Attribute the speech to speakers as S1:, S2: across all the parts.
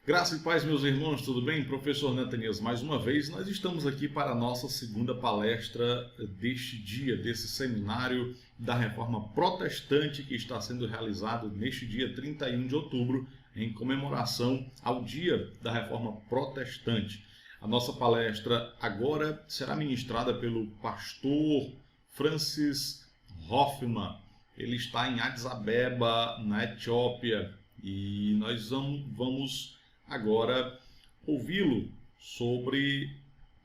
S1: Graça e paz, meus irmãos, tudo bem? Professor Netanias, mais uma vez, nós estamos aqui para a nossa segunda palestra deste dia, desse seminário da Reforma Protestante que está sendo realizado neste dia 31 de outubro, em comemoração ao Dia da Reforma Protestante. A nossa palestra agora será ministrada pelo pastor Francis Hoffman. Ele está em Addis Abeba, na Etiópia, e nós vamos agora ouvi-lo sobre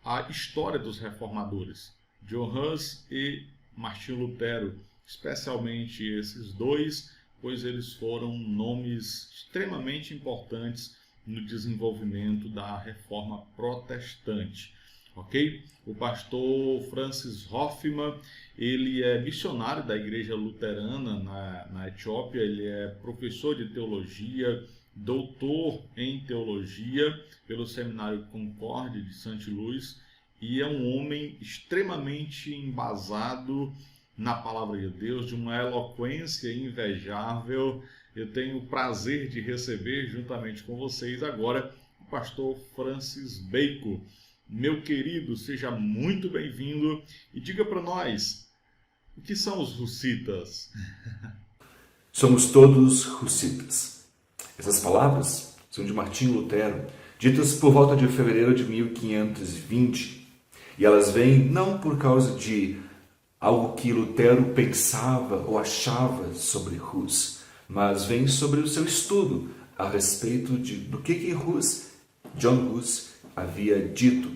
S1: a história dos reformadores, John Hus e Martinho Lutero, especialmente esses dois, pois eles foram nomes extremamente importantes no desenvolvimento da reforma protestante. Ok? O pastor Francis Hoffman, ele é missionário da igreja luterana na Etiópia, ele é professor de teologia, doutor em teologia pelo Seminário Concórdia de St. Louis e é um homem extremamente embasado na palavra de Deus, de uma eloquência invejável. Eu tenho o prazer de receber juntamente com vocês agora o pastor Francis Bacon. Meu querido, seja muito bem-vindo e diga para nós, o que são os hussitas?
S2: Somos todos hussitas. Essas palavras são de Martinho Lutero, ditas por volta de fevereiro de 1520, e elas vêm não por causa de algo que Lutero pensava ou achava sobre Hus, mas vêm sobre o seu estudo a respeito do que John Hus havia dito,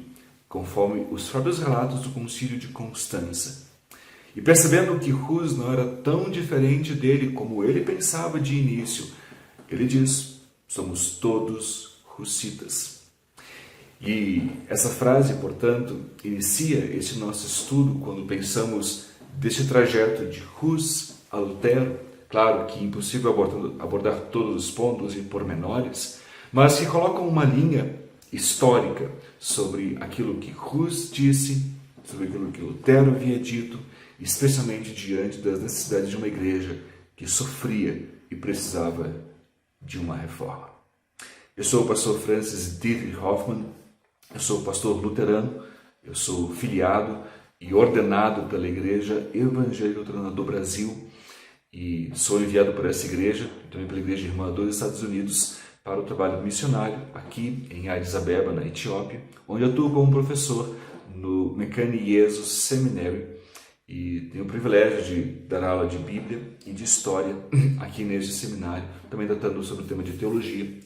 S2: conforme os próprios relatos do Concílio de Constança. E percebendo que Hus não era tão diferente dele como ele pensava de início, ele diz: somos todos hussitas. E essa frase, portanto, inicia esse nosso estudo quando pensamos deste trajeto de Hus a Lutero. Claro que é impossível abordar todos os pontos e pormenores, mas que colocam uma linha histórica sobre aquilo que Hus disse, sobre aquilo que Lutero havia dito, especialmente diante das necessidades de uma igreja que sofria e precisava de uma reforma. Eu sou o pastor Francis Dietrich Hoffman, eu sou pastor luterano, eu sou filiado e ordenado pela Igreja Evangélica Luterana do Brasil e sou enviado por essa igreja, também pela Igreja Irmã dos Estados Unidos, para o trabalho missionário aqui em Addis Abeba, na Etiópia, onde atuo como professor no Mekane Yesus Seminary e tenho o privilégio de dar aula de Bíblia e de História aqui neste seminário, também tratando sobre o tema de Teologia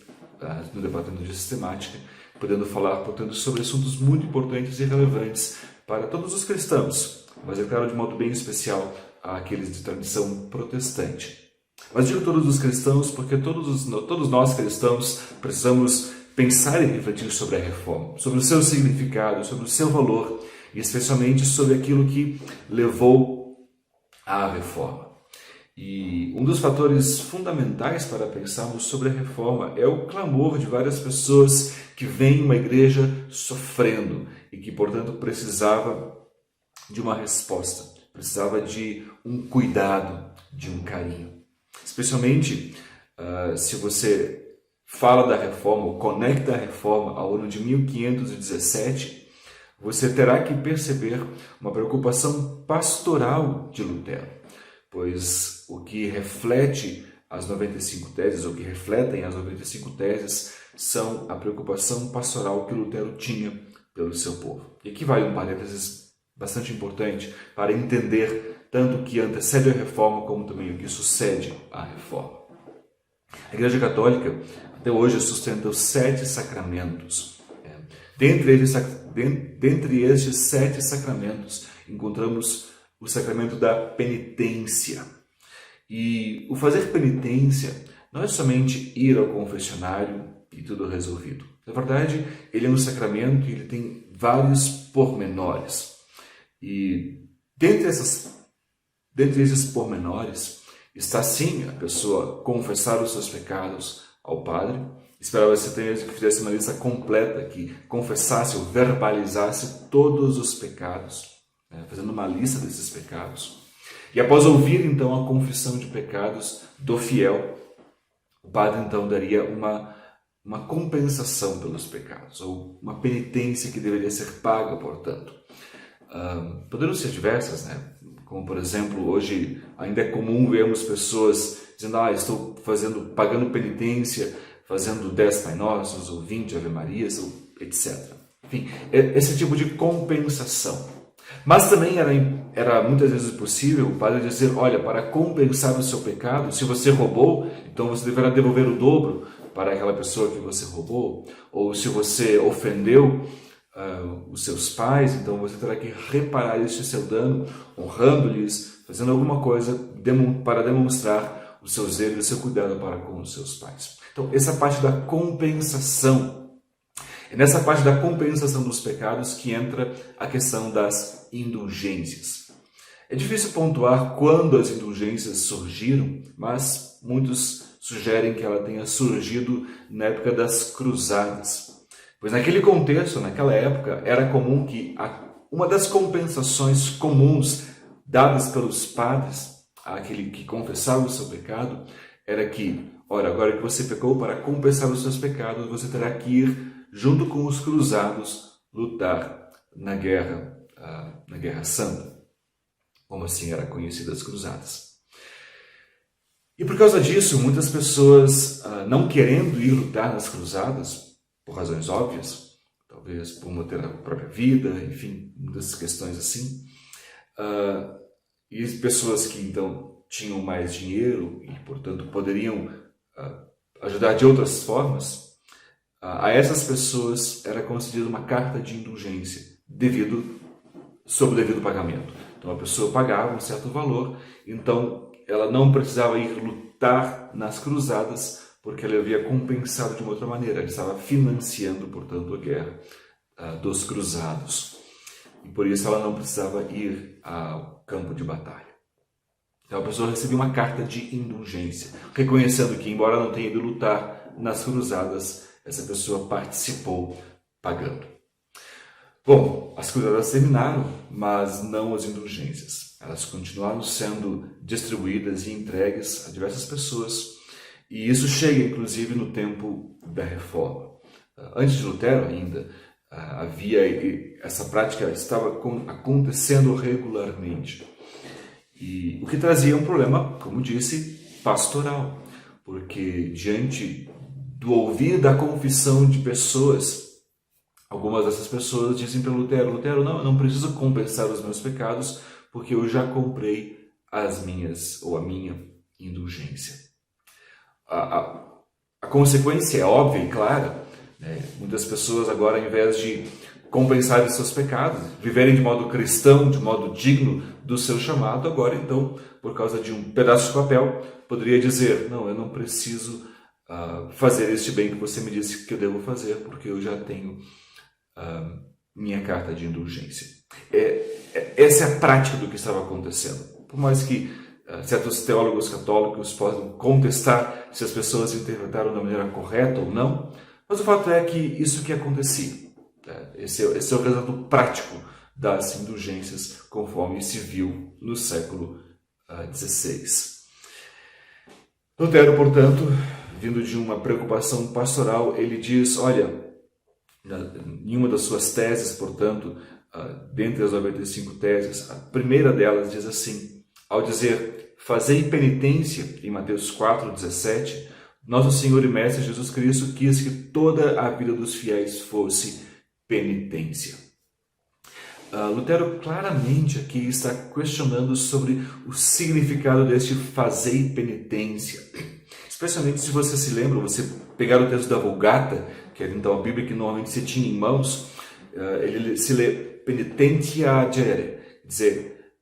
S2: no Departamento de Sistemática, podendo falar, portanto, sobre assuntos muito importantes e relevantes para todos os cristãos, mas é claro, de modo bem especial àqueles de tradição protestante. Mas digo todos os cristãos porque todos nós cristãos precisamos pensar e refletir sobre a reforma, sobre o seu significado, sobre o seu valor e especialmente sobre aquilo que levou à reforma. E um dos fatores fundamentais para pensarmos sobre a reforma é o clamor de várias pessoas que veem uma igreja sofrendo e que, portanto, precisava de uma resposta, precisava de um cuidado, de um carinho. Especialmente se você fala da reforma ou conecta a reforma ao ano de 1517, você terá que perceber uma preocupação pastoral de Lutero, pois o que reflete as 95 teses, ou que refletem as 95 teses, são a preocupação pastoral que Lutero tinha pelo seu povo. E aqui vai um parênteses bastante importante para entender tanto o que antecede a reforma como também o que sucede à reforma. A Igreja Católica até hoje sustenta os 7 sacramentos. Dentre estes 7 sacramentos, encontramos o sacramento da penitência. E o fazer penitência não é somente ir ao confessionário e tudo resolvido. Na verdade, ele é um sacramento e ele tem vários pormenores. E dentre esses pormenores está sim a pessoa confessar os seus pecados ao padre. Esperava-se que fizesse uma lista completa, que confessasse ou verbalizasse todos os pecados, fazendo uma lista desses pecados. E após ouvir então a confissão de pecados do fiel, o padre então daria uma uma compensação pelos pecados, ou uma penitência que deveria ser paga, portanto. Poderiam ser diversas, né? Como, por exemplo, hoje ainda é comum vermos pessoas dizendo, estou pagando penitência, fazendo 10 Pai Nossos, ou 20 Ave Marias, ou etc. Enfim, esse tipo de compensação. Mas também era muitas vezes possível o padre dizer, olha, para compensar o seu pecado, se você roubou, então você deverá devolver o dobro para aquela pessoa que você roubou, ou se você ofendeu os seus pais, então você terá que reparar este seu dano, honrando-lhes, fazendo alguma coisa para demonstrar o seu zelo e o seu cuidado para com os seus pais. Então, essa parte da compensação. É nessa parte da compensação dos pecados que entra a questão das indulgências. É difícil pontuar quando as indulgências surgiram, mas muitos sugerem que ela tenha surgido na época das cruzadas. Pois naquele contexto, naquela época, era comum que uma das compensações comuns dadas pelos padres àquele que confessava o seu pecado era que, ora, agora que você pecou, para compensar os seus pecados, você terá que ir junto com os cruzados lutar na Guerra Santa, como assim eram conhecidas as cruzadas. E por causa disso, muitas pessoas não querendo ir lutar nas cruzadas, por razões óbvias, talvez por manter a própria vida, enfim, muitas questões assim, e pessoas que então tinham mais dinheiro e, portanto, poderiam ajudar de outras formas, a essas pessoas era concedida uma carta de indulgência sob o devido pagamento. Então a pessoa pagava um certo valor, então ela não precisava ir lutar nas cruzadas, porque ela havia compensado de uma outra maneira. Ela estava financiando, portanto, a guerra dos cruzados. E por isso ela não precisava ir ao campo de batalha. Então a pessoa recebia uma carta de indulgência, reconhecendo que, embora não tenha ido lutar nas cruzadas, essa pessoa participou pagando. Bom, as cruzadas terminaram, mas não as indulgências. Elas continuaram sendo distribuídas e entregues a diversas pessoas. E isso chega, inclusive, no tempo da Reforma. Antes de Lutero ainda, havia essa prática, estava acontecendo regularmente. E o que trazia um problema, como disse, pastoral. Porque diante do ouvir da confissão de pessoas, algumas dessas pessoas dizem para Lutero, Lutero, não, eu não preciso compensar os meus pecados, porque eu já comprei a minha indulgência. A consequência é óbvia e clara, né? Muitas pessoas agora, ao invés de compensar os seus pecados, viverem de modo cristão, de modo digno do seu chamado, agora então, por causa de um pedaço de papel, poderia dizer, não, eu não preciso fazer este bem que você me disse que eu devo fazer, porque eu já tenho minha carta de indulgência. Essa é a prática do que estava acontecendo. Por mais que certos teólogos católicos possam contestar se as pessoas interpretaram da maneira correta ou não, mas o fato é que isso que acontecia. Esse é o resultado prático das indulgências, conforme se viu no século XVI. Lutero, portanto, vindo de uma preocupação pastoral, ele diz, olha, em uma das suas teses, portanto, dentre as 95 teses, a primeira delas diz assim, ao dizer, fazei penitência, em Mateus 4,17, nosso Senhor e Mestre Jesus Cristo quis que toda a vida dos fiéis fosse penitência. Lutero claramente aqui está questionando sobre o significado deste fazei penitência. Especialmente se você se lembra, você pegar o texto da Vulgata, que era então a Bíblia que normalmente se tinha em mãos, ele se lê penitentia agere, dizer,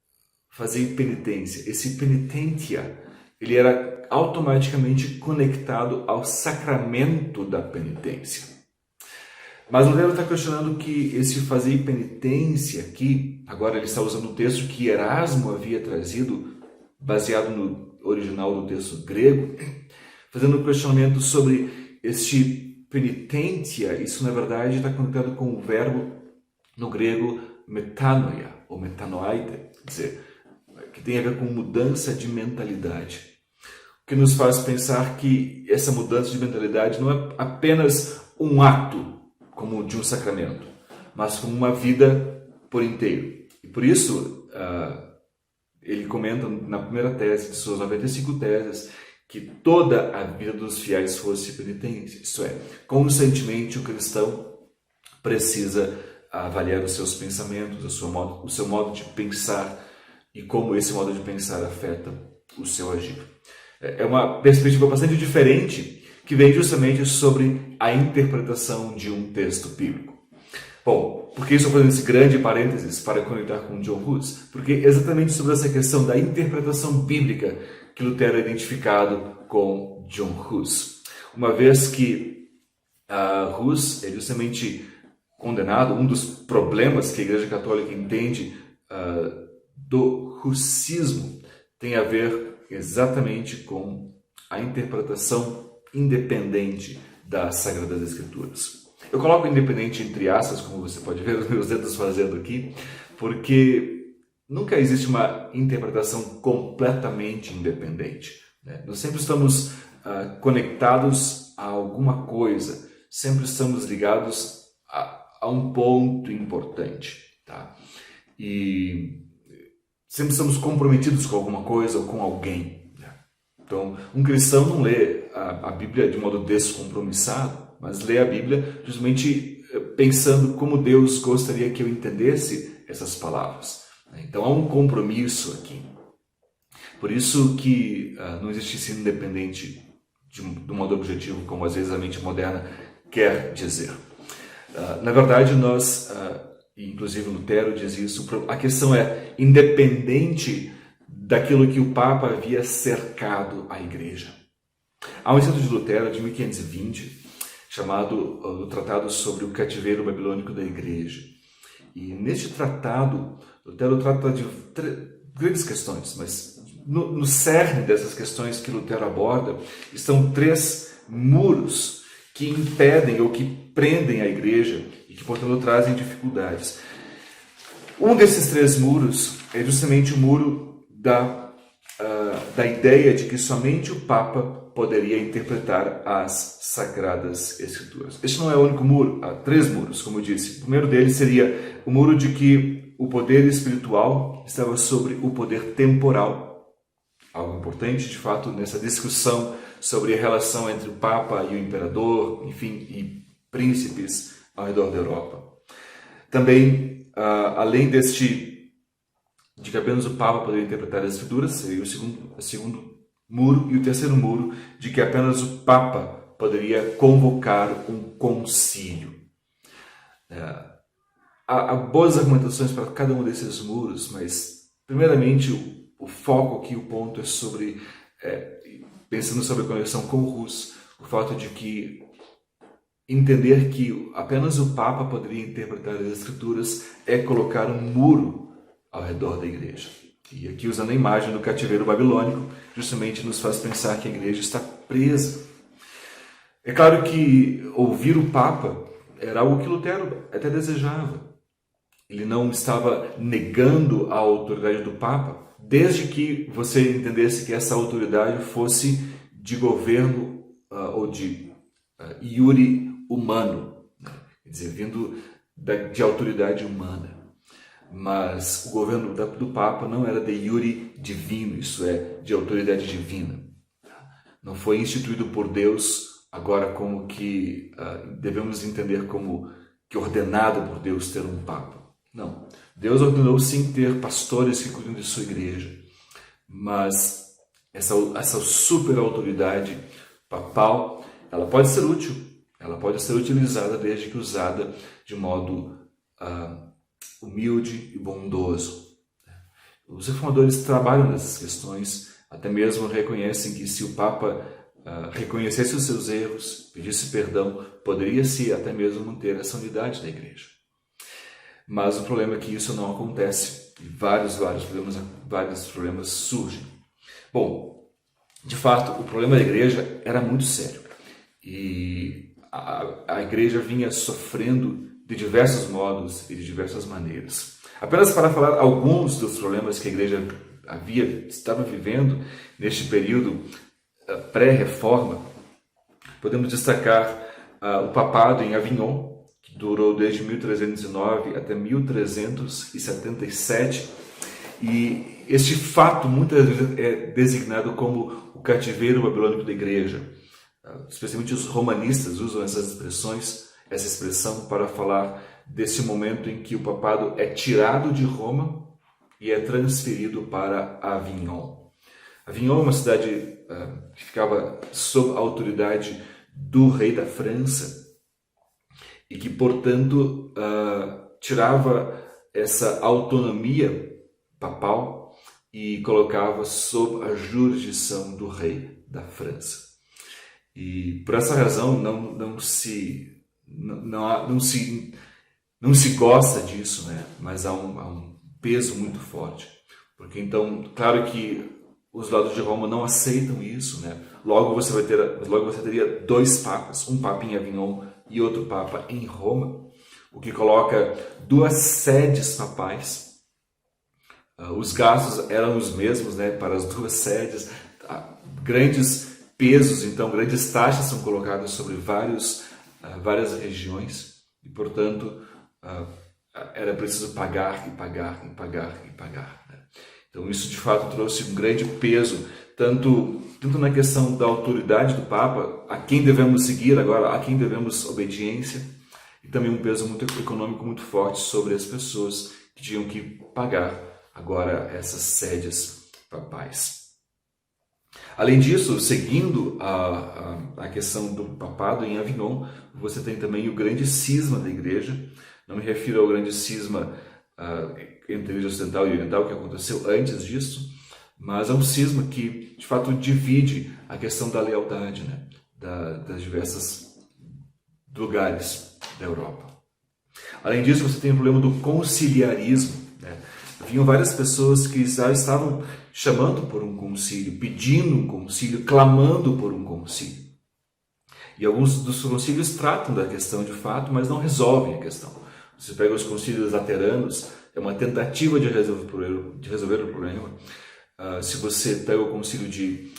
S2: fazer penitência. Esse penitentia, ele era automaticamente conectado ao sacramento da penitência. Mas Lutero está questionando que esse fazer penitência aqui, agora ele está usando um texto que Erasmo havia trazido, baseado no original do texto grego, fazendo um questionamento sobre este penitentia. Isso, na verdade, está conectado com o verbo no grego metanoia, ou metanoite, quer dizer, que tem a ver com mudança de mentalidade. que nos faz pensar que essa mudança de mentalidade não é apenas um ato, como de um sacramento, mas como uma vida por inteiro. E por isso, ele comenta na primeira tese de suas 95 teses que toda a vida dos fiéis fosse penitência. Isto é, constantemente o cristão precisa avaliar os seus pensamentos, o seu modo de pensar e como esse modo de pensar afeta o seu agir. É uma perspectiva bastante diferente que vem justamente sobre a interpretação de um texto bíblico. Bom, por que estou fazendo esse grande parênteses para conectar com John Hus? Porque é exatamente sobre essa questão da interpretação bíblica que Lutero é identificado com John Hus. Uma vez que Hus é justamente condenado, um dos problemas que a Igreja Católica entende do hussismo tem a ver exatamente com a interpretação independente das Sagradas Escrituras. Eu coloco independente entre aspas, como você pode ver os meus dedos fazendo aqui, porque nunca existe uma interpretação completamente independente, né? Nós sempre estamos conectados a alguma coisa, sempre estamos ligados a um ponto importante, tá? E sempre estamos comprometidos com alguma coisa ou com alguém, né? Então, um cristão não lê a Bíblia de modo descompromissado, mas lê a Bíblia justamente pensando como Deus gostaria que eu entendesse essas palavras. Então há um compromisso aqui. Por isso que não existe ensino independente do modo objetivo, como às vezes a mente moderna quer dizer. Na verdade, nós, inclusive Lutero diz isso, a questão é independente daquilo que o Papa havia cercado a Igreja. Há um escrito de Lutero, de 1520, chamado o Tratado sobre o Cativeiro Babilônico da Igreja. E neste tratado, Lutero trata de grandes questões, mas no cerne dessas questões que Lutero aborda estão 3 muros que impedem ou que prendem a Igreja e que, portanto, trazem dificuldades. Um desses 3 muros é justamente o muro da ideia de que somente o Papa poderia interpretar as Sagradas Escrituras. Este não é o único muro, há 3 muros, como eu disse. O primeiro deles seria o muro de que o poder espiritual estava sobre o poder temporal. Algo importante, de fato, nessa discussão sobre a relação entre o Papa e o Imperador, enfim, e príncipes ao redor da Europa. Também, além de que apenas o Papa poderia interpretar as Escrituras, seria o segundo muro, e o terceiro muro, de que apenas o Papa poderia convocar um concílio. Há boas argumentações para cada um desses muros, mas, primeiramente, o foco aqui, o ponto é sobre, pensando sobre a conexão com o Hus, o fato de que entender que apenas o Papa poderia interpretar as Escrituras é colocar um muro ao redor da Igreja. E aqui, usando a imagem do cativeiro babilônico, justamente nos faz pensar que a Igreja está presa. É claro que ouvir o Papa era algo que Lutero até desejava. Ele não estava negando a autoridade do Papa, desde que você entendesse que essa autoridade fosse de governo ou de iure humano, né? Quer dizer, vindo de autoridade humana. Mas o governo do Papa não era de iure divino, isso é, de autoridade divina. Não foi instituído por Deus, agora como que devemos entender como que ordenado por Deus ter um Papa. Não. Deus ordenou sim ter pastores que cuidam de sua igreja, mas essa super autoridade papal, ela pode ser útil, ela pode ser utilizada desde que usada de modo humilde e bondoso. Os reformadores trabalham nessas questões, até mesmo reconhecem que se o Papa reconhecesse os seus erros, pedisse perdão, poderia-se até mesmo manter essa unidade da igreja. Mas o problema é que isso não acontece e vários problemas surgem. Bom, de fato, o problema da igreja era muito sério e a igreja vinha sofrendo de diversos modos e de diversas maneiras. Apenas para falar alguns dos problemas que a igreja estava vivendo neste período pré-reforma, podemos destacar o papado em Avignon, que durou desde 1309 até 1377, e este fato muitas vezes é designado como o cativeiro babilônico da igreja. Especialmente os romanistas usam essa expressão para falar desse momento em que o papado é tirado de Roma e é transferido para Avignon. Avignon é uma cidade que ficava sob a autoridade do rei da França e que, portanto, tirava essa autonomia papal e colocava sob a jurisdição do rei da França. E por essa razão não se gosta disso, né? Mas há um peso muito forte, porque então, claro que os lados de Roma não aceitam isso, né? Logo você teria dois papas, um papa em Avignon e outro papa em Roma, o que coloca duas sedes papais. Os gastos eram os mesmos, né, para as duas sedes. Grandes pesos, então grandes taxas são colocadas sobre várias regiões e, portanto, era preciso pagar e pagar e pagar e pagar, né? Então isso de fato trouxe um grande peso, tanto na questão da autoridade do Papa, a quem devemos seguir agora, a quem devemos obediência, e também um peso muito econômico muito forte sobre as pessoas que tinham que pagar agora essas sedes papais. Além disso, seguindo a questão do papado em Avignon, você tem também o grande cisma da igreja. Não me refiro ao grande cisma entre a igreja ocidental e oriental que aconteceu antes disso, mas é um cisma que, de fato, divide a questão da lealdade, né, das diversas lugares da Europa. Além disso, você tem o problema do conciliarismo, né? Haviam várias pessoas que já estavam chamando por um concílio, pedindo um concílio, clamando por um concílio. E alguns dos concílios tratam da questão de fato, mas não resolvem a questão. Você pega os concílios lateranos, é uma tentativa de resolver o problema. Se você pega o concílio de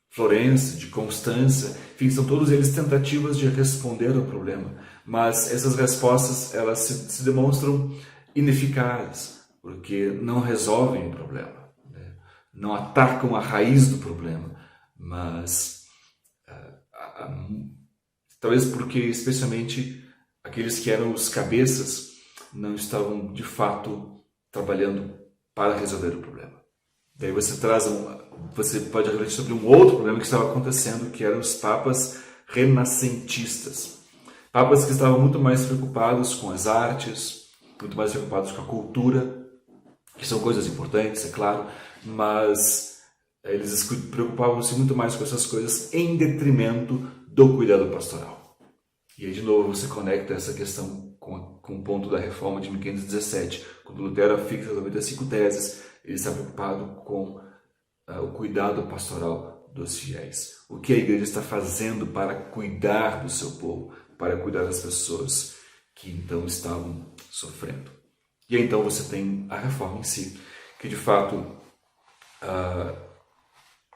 S2: Florença, de Constança, enfim, são todos eles tentativas de responder ao problema. Mas essas respostas, elas se demonstram ineficazes, porque não resolvem o problema, né? Não atacam a raiz do problema, mas talvez porque especialmente aqueles que eram os cabeças não estavam de fato trabalhando para resolver o problema. Daí você pode refletir sobre um outro problema que estava acontecendo, que eram os papas renascentistas. Papas que estavam muito mais preocupados com as artes, muito mais preocupados com a cultura, que são coisas importantes, é claro, mas eles preocupavam-se muito mais com essas coisas em detrimento do cuidado pastoral. E aí, de novo, você conecta essa questão com o ponto da reforma de 1517, quando Lutero fixa as 95 teses, ele está preocupado com o cuidado pastoral dos fiéis. O que a igreja está fazendo para cuidar do seu povo, para cuidar das pessoas que então estavam sofrendo. E aí, então você tem a reforma em si, que de fato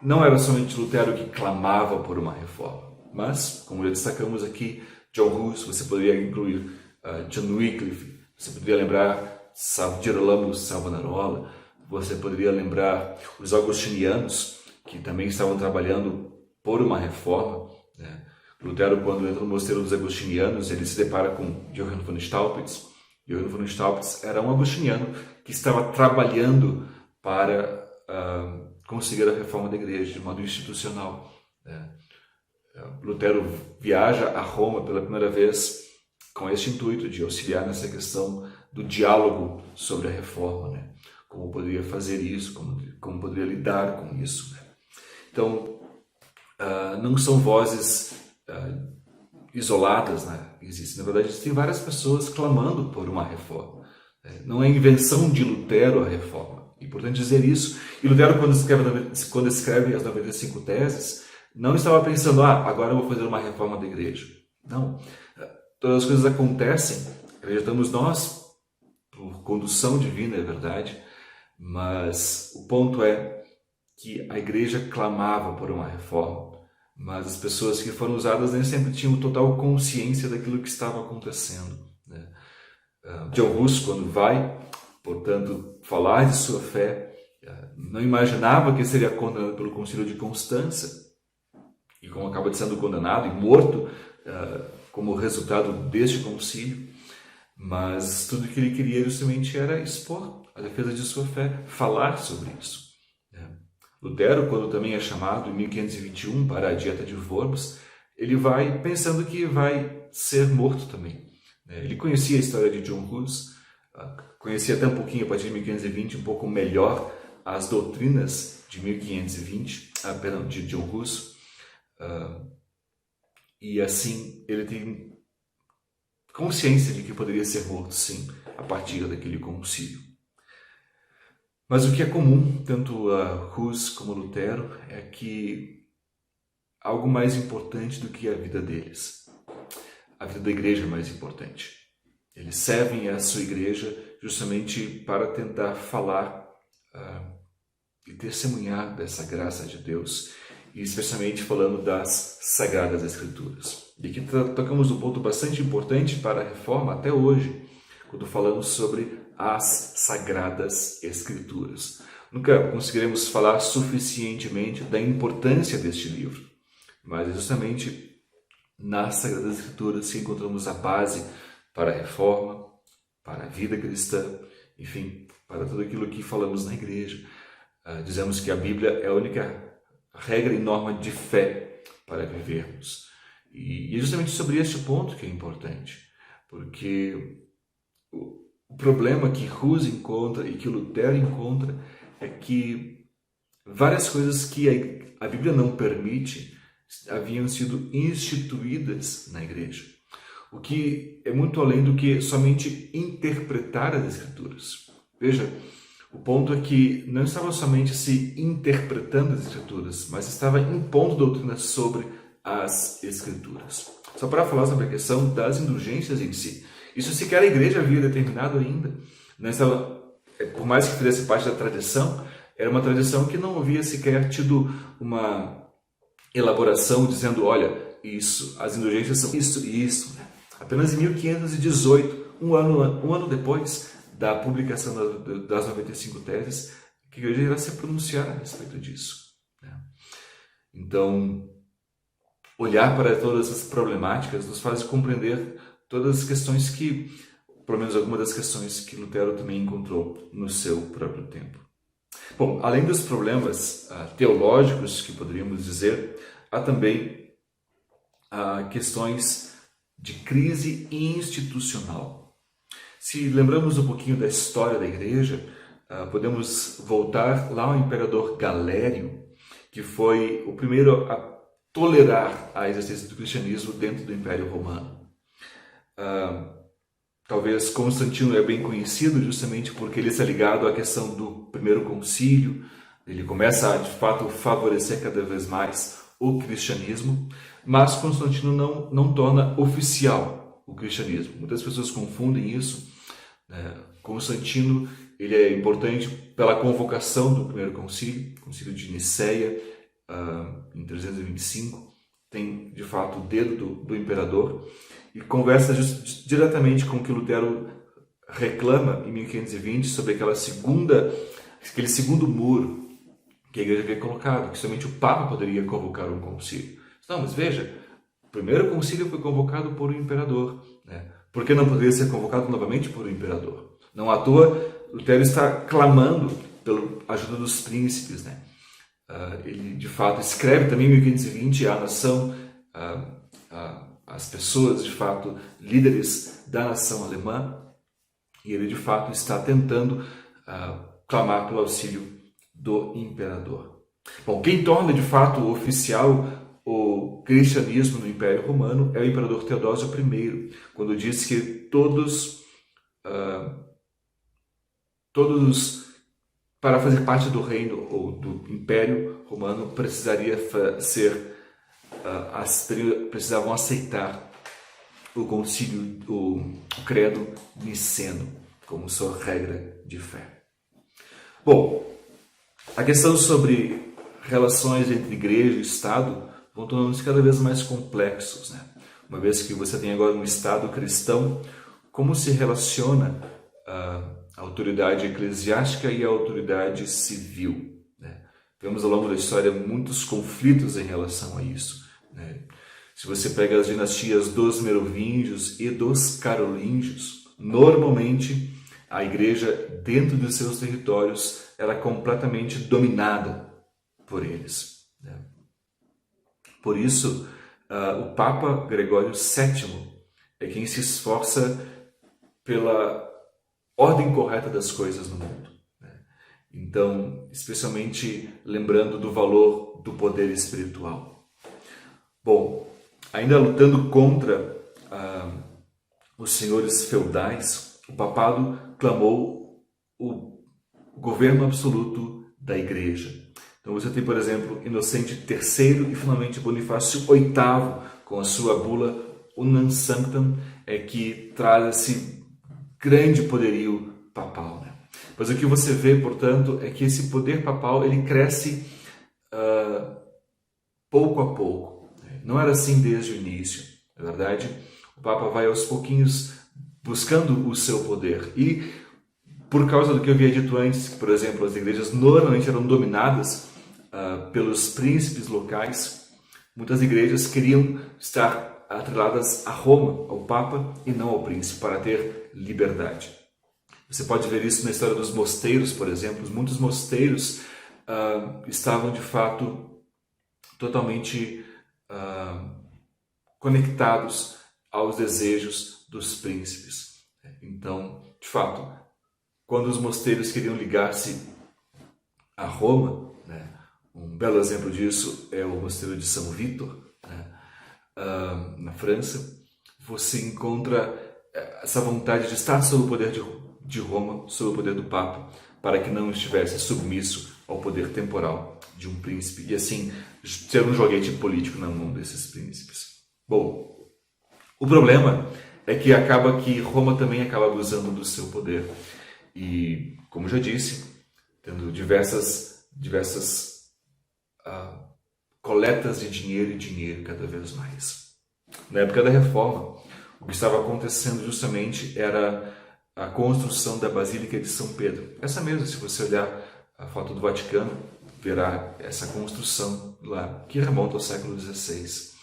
S2: não era somente Lutero que clamava por uma reforma, mas, como já destacamos aqui, John Hus, você poderia incluir John Wycliffe, você poderia lembrar Girolamo Savonarola, você poderia lembrar os augustinianos, que também estavam trabalhando por uma reforma, né? Lutero, quando entra no mosteiro dos agostinianos, ele se depara com Johann von Staupitz. Johann von Staupitz era um agostiniano que estava trabalhando para conseguir a reforma da igreja de modo institucional, né? Lutero viaja a Roma pela primeira vez com este intuito de auxiliar nessa questão do diálogo sobre a reforma, né? Como poderia fazer isso, como poderia lidar com isso, né? Então, não são vozes isoladas, né? Existem, na verdade, existem várias pessoas clamando por uma reforma. Não é invenção de Lutero a reforma. É importante dizer isso. E Lutero, quando escreve as 95 teses, não estava pensando, agora eu vou fazer uma reforma da igreja. Não. Todas as coisas acontecem, acreditamos nós, por condução divina, é verdade, mas o ponto é que a igreja clamava por uma reforma, mas as pessoas que foram usadas nem sempre tinham total consciência daquilo que estava acontecendo, né? John Hus, quando vai, portanto, falar de sua fé, não imaginava que seria condenado pelo Concílio de Constança, e como acaba sendo condenado e morto como resultado deste concílio, mas tudo que ele queria justamente era expor a defesa de sua fé, falar sobre isso. Lutero, quando também é chamado em 1521 para a Dieta de Worms, ele vai pensando que vai ser morto também. Ele conhecia a história de John Hus, conhecia até um pouquinho a partir de 1520, um pouco melhor as doutrinas de 1520, de John Hus, e assim ele tem consciência de que poderia ser morto, sim, a partir daquele concílio. Mas o que é comum, tanto a Hus como a Lutero, é que algo mais importante do que a vida deles. A vida da igreja é mais importante. Eles servem a sua igreja justamente para tentar falar e testemunhar dessa graça de Deus, e especialmente falando das Sagradas Escrituras. E aqui tocamos um ponto bastante importante para a reforma até hoje, quando falamos sobre as Sagradas Escrituras. Nunca conseguiremos falar suficientemente da importância deste livro, mas é justamente nas Sagradas Escrituras que encontramos a base para a reforma, para a vida cristã, enfim, para tudo aquilo que falamos na igreja. Dizemos que a Bíblia é a única regra e norma de fé para vivermos. E é justamente sobre este ponto que é importante, porque o problema que Hus encontra e que Lutero encontra é que várias coisas que a Bíblia não permite haviam sido instituídas na igreja, o que é muito além do que somente interpretar as Escrituras. Veja, o ponto é que não estava somente se interpretando as Escrituras, mas estava impondo doutrinas sobre as Escrituras. Só para falar sobre a questão das indulgências em si. Isso sequer a igreja havia determinado ainda. Por mais que fizesse parte da tradição, era uma tradição que não havia sequer tido uma elaboração dizendo, olha, isso, as indulgências são isso e isso. Apenas em 1518, um ano depois da publicação das 95 teses, que a igreja irá se pronunciar a respeito disso. Então, olhar para todas essas problemáticas nos faz compreender todas as questões que, pelo menos algumas das questões que Lutero também encontrou no seu próprio tempo. Bom, além dos problemas teológicos, que poderíamos dizer, há também questões de crise institucional. Se lembramos um pouquinho da história da igreja, podemos voltar lá ao imperador Galério, que foi o primeiro a tolerar a existência do cristianismo dentro do Império Romano. Talvez Constantino é bem conhecido justamente porque ele está ligado à questão do primeiro concílio. Ele começa a, de fato, favorecer cada vez mais o cristianismo, mas Constantino não torna oficial o cristianismo. Muitas pessoas confundem isso. Constantino ele é importante pela convocação do primeiro concílio, concílio de Niceia, em 325, tem de fato o dedo do imperador e conversa diretamente com o que Lutero reclama em 1520 sobre aquele segundo muro que a igreja havia colocado, que somente o Papa poderia convocar um concílio. Não, mas veja, o primeiro concílio foi convocado por um imperador, Por que não poderia ser convocado novamente por um imperador? Não à toa, Lutero está clamando pela ajuda dos príncipes, Ele, de fato, escreve também em 1520 à nação, às pessoas, de fato, líderes da nação alemã, e ele, de fato, está tentando clamar pelo auxílio do imperador. Bom, quem torna, de fato, oficial o cristianismo no Império Romano é o imperador Teodósio I, quando diz que todos para fazer parte do reino ou do Império Romano precisavam aceitar o concílio, o credo niceno como sua regra de fé. Bom, a questão sobre relações entre igreja e Estado vão tornando-se cada vez mais complexos, né? Uma vez que você tem agora um Estado cristão, como se relaciona a autoridade eclesiástica e a autoridade civil, né? Vemos ao longo da história muitos conflitos em relação a isso, né? Se você pega as dinastias dos Merovingios e dos Carolíngios, normalmente a igreja dentro de seus territórios era completamente dominada por eles, né? Por isso, o Papa Gregório VII é quem se esforça pela ordem correta das coisas no mundo, né? Então, especialmente lembrando do valor do poder espiritual. Bom, ainda lutando contra os senhores feudais, o papado clamou o governo absoluto da igreja. Então você tem, por exemplo, Inocente III e finalmente Bonifácio VIII com a sua bula Unam Sanctam, que traz esse grande poderio papal, né? Mas o que você vê, portanto, é que esse poder papal ele cresce pouco a pouco. Não era assim desde o início. Na verdade, o Papa vai aos pouquinhos buscando o seu poder. E por causa do que eu havia dito antes, que, por exemplo, as igrejas normalmente eram dominadas pelos príncipes locais, muitas igrejas queriam estar atreladas a Roma, ao Papa, e não ao príncipe, para ter liberdade. Você pode ver isso na história dos mosteiros, por exemplo. Muitos mosteiros estavam, de fato, totalmente conectados aos desejos dos príncipes. Então, de fato, quando os mosteiros queriam ligar-se a Roma, né, um belo exemplo disso é o mosteiro de São Vítor, né, na França, você encontra essa vontade de estar sob o poder de Roma, sob o poder do Papa, para que não estivesse submisso ao poder temporal de um príncipe e assim ter um joguete político na mão desses príncipes. Bom, o problema é que acaba que Roma também acaba abusando do seu poder e, como já disse, tendo diversas coletas de dinheiro e dinheiro cada vez mais. Na época da Reforma, o que estava acontecendo justamente era a construção da Basílica de São Pedro. Essa mesmo, se você olhar a foto do Vaticano, verá essa construção lá, que remonta ao século XVI.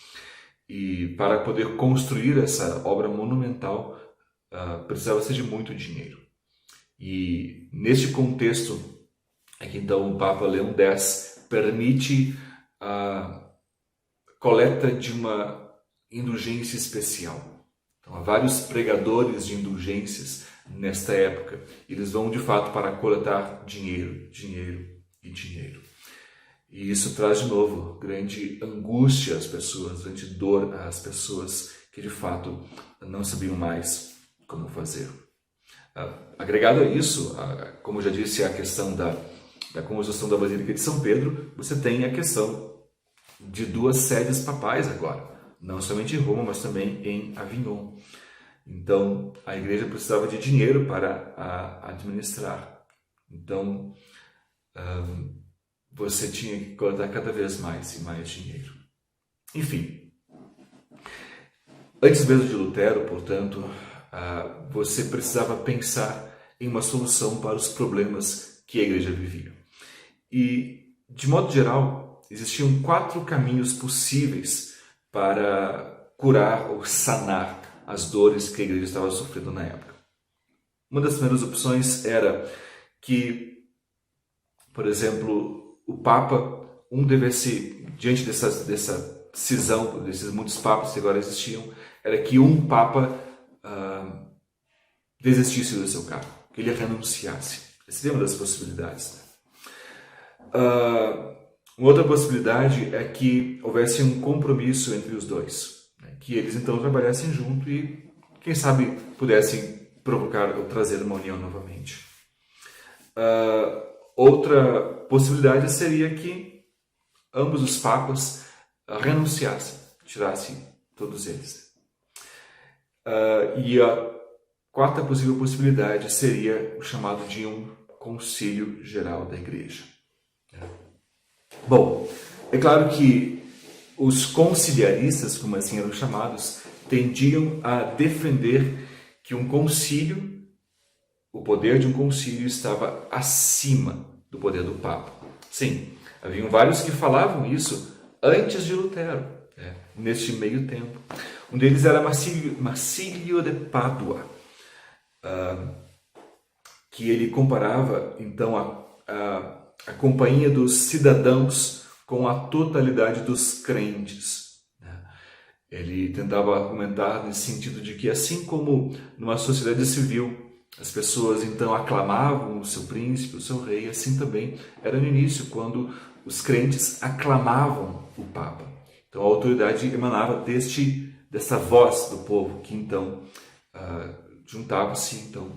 S2: E para poder construir essa obra monumental, precisava-se de muito dinheiro. E neste contexto é que então o Papa Leão X permite a coleta de uma indulgência especial. Então, há vários pregadores de indulgências nesta época. Eles vão, de fato, para coletar dinheiro, dinheiro e dinheiro. E isso traz, de novo, grande angústia às pessoas, grande dor às pessoas que, de fato, não sabiam mais como fazer. Agregado a isso, como eu já disse, a questão da construção da Basílica de São Pedro, você tem a questão de duas sedes papais agora. Não somente em Roma, mas também em Avignon. Então, a igreja precisava de dinheiro para administrar. Então, você tinha que coletar cada vez mais e mais dinheiro. Enfim, antes mesmo de Lutero, portanto, você precisava pensar em uma solução para os problemas que a igreja vivia. E, de modo geral, existiam 4 caminhos possíveis para curar ou sanar as dores que a igreja estava sofrendo na época. Uma das primeiras opções era que, por exemplo, o Papa, devesse, diante dessa cisão, desses muitos papas que agora existiam, era que um Papa desistisse do seu cargo, que ele renunciasse. Essa seria uma das possibilidades. Uma outra possibilidade é que houvesse um compromisso entre os dois, né? Que eles então trabalhassem junto e, quem sabe, pudessem provocar ou trazer uma união novamente. Outra possibilidade seria que ambos os papas renunciassem, tirassem todos eles. E a quarta possível possibilidade seria o chamado de um concílio geral da igreja. Bom, é claro que os conciliaristas, como assim eram chamados, tendiam a defender que um concílio, o poder de um concílio estava acima do poder do Papa. Sim, haviam vários que falavam isso antes de Lutero, neste meio tempo. Um deles era Marcílio de Pádua, que ele comparava então a companhia dos cidadãos com a totalidade dos crentes. Ele tentava argumentar nesse sentido de que, assim como numa sociedade civil as pessoas então aclamavam o seu príncipe, o seu rei, assim também era no início, quando os crentes aclamavam o Papa. Então a autoridade emanava dessa voz do povo, que então juntava-se, então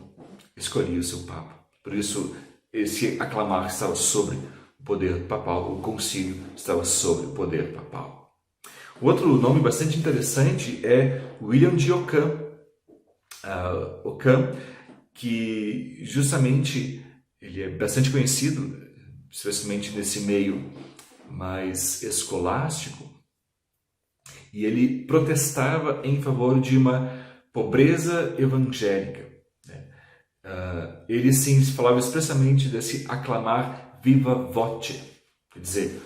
S2: escolhia o seu Papa. Por isso, esse aclamar estava sobre o poder papal, o concílio estava sobre o poder papal. O outro nome bastante interessante é William de Ockham. Ockham, que justamente ele é bastante conhecido, especialmente nesse meio mais escolástico, e ele protestava em favor de uma pobreza evangélica. Ele sim falava expressamente desse aclamar viva voce, quer dizer,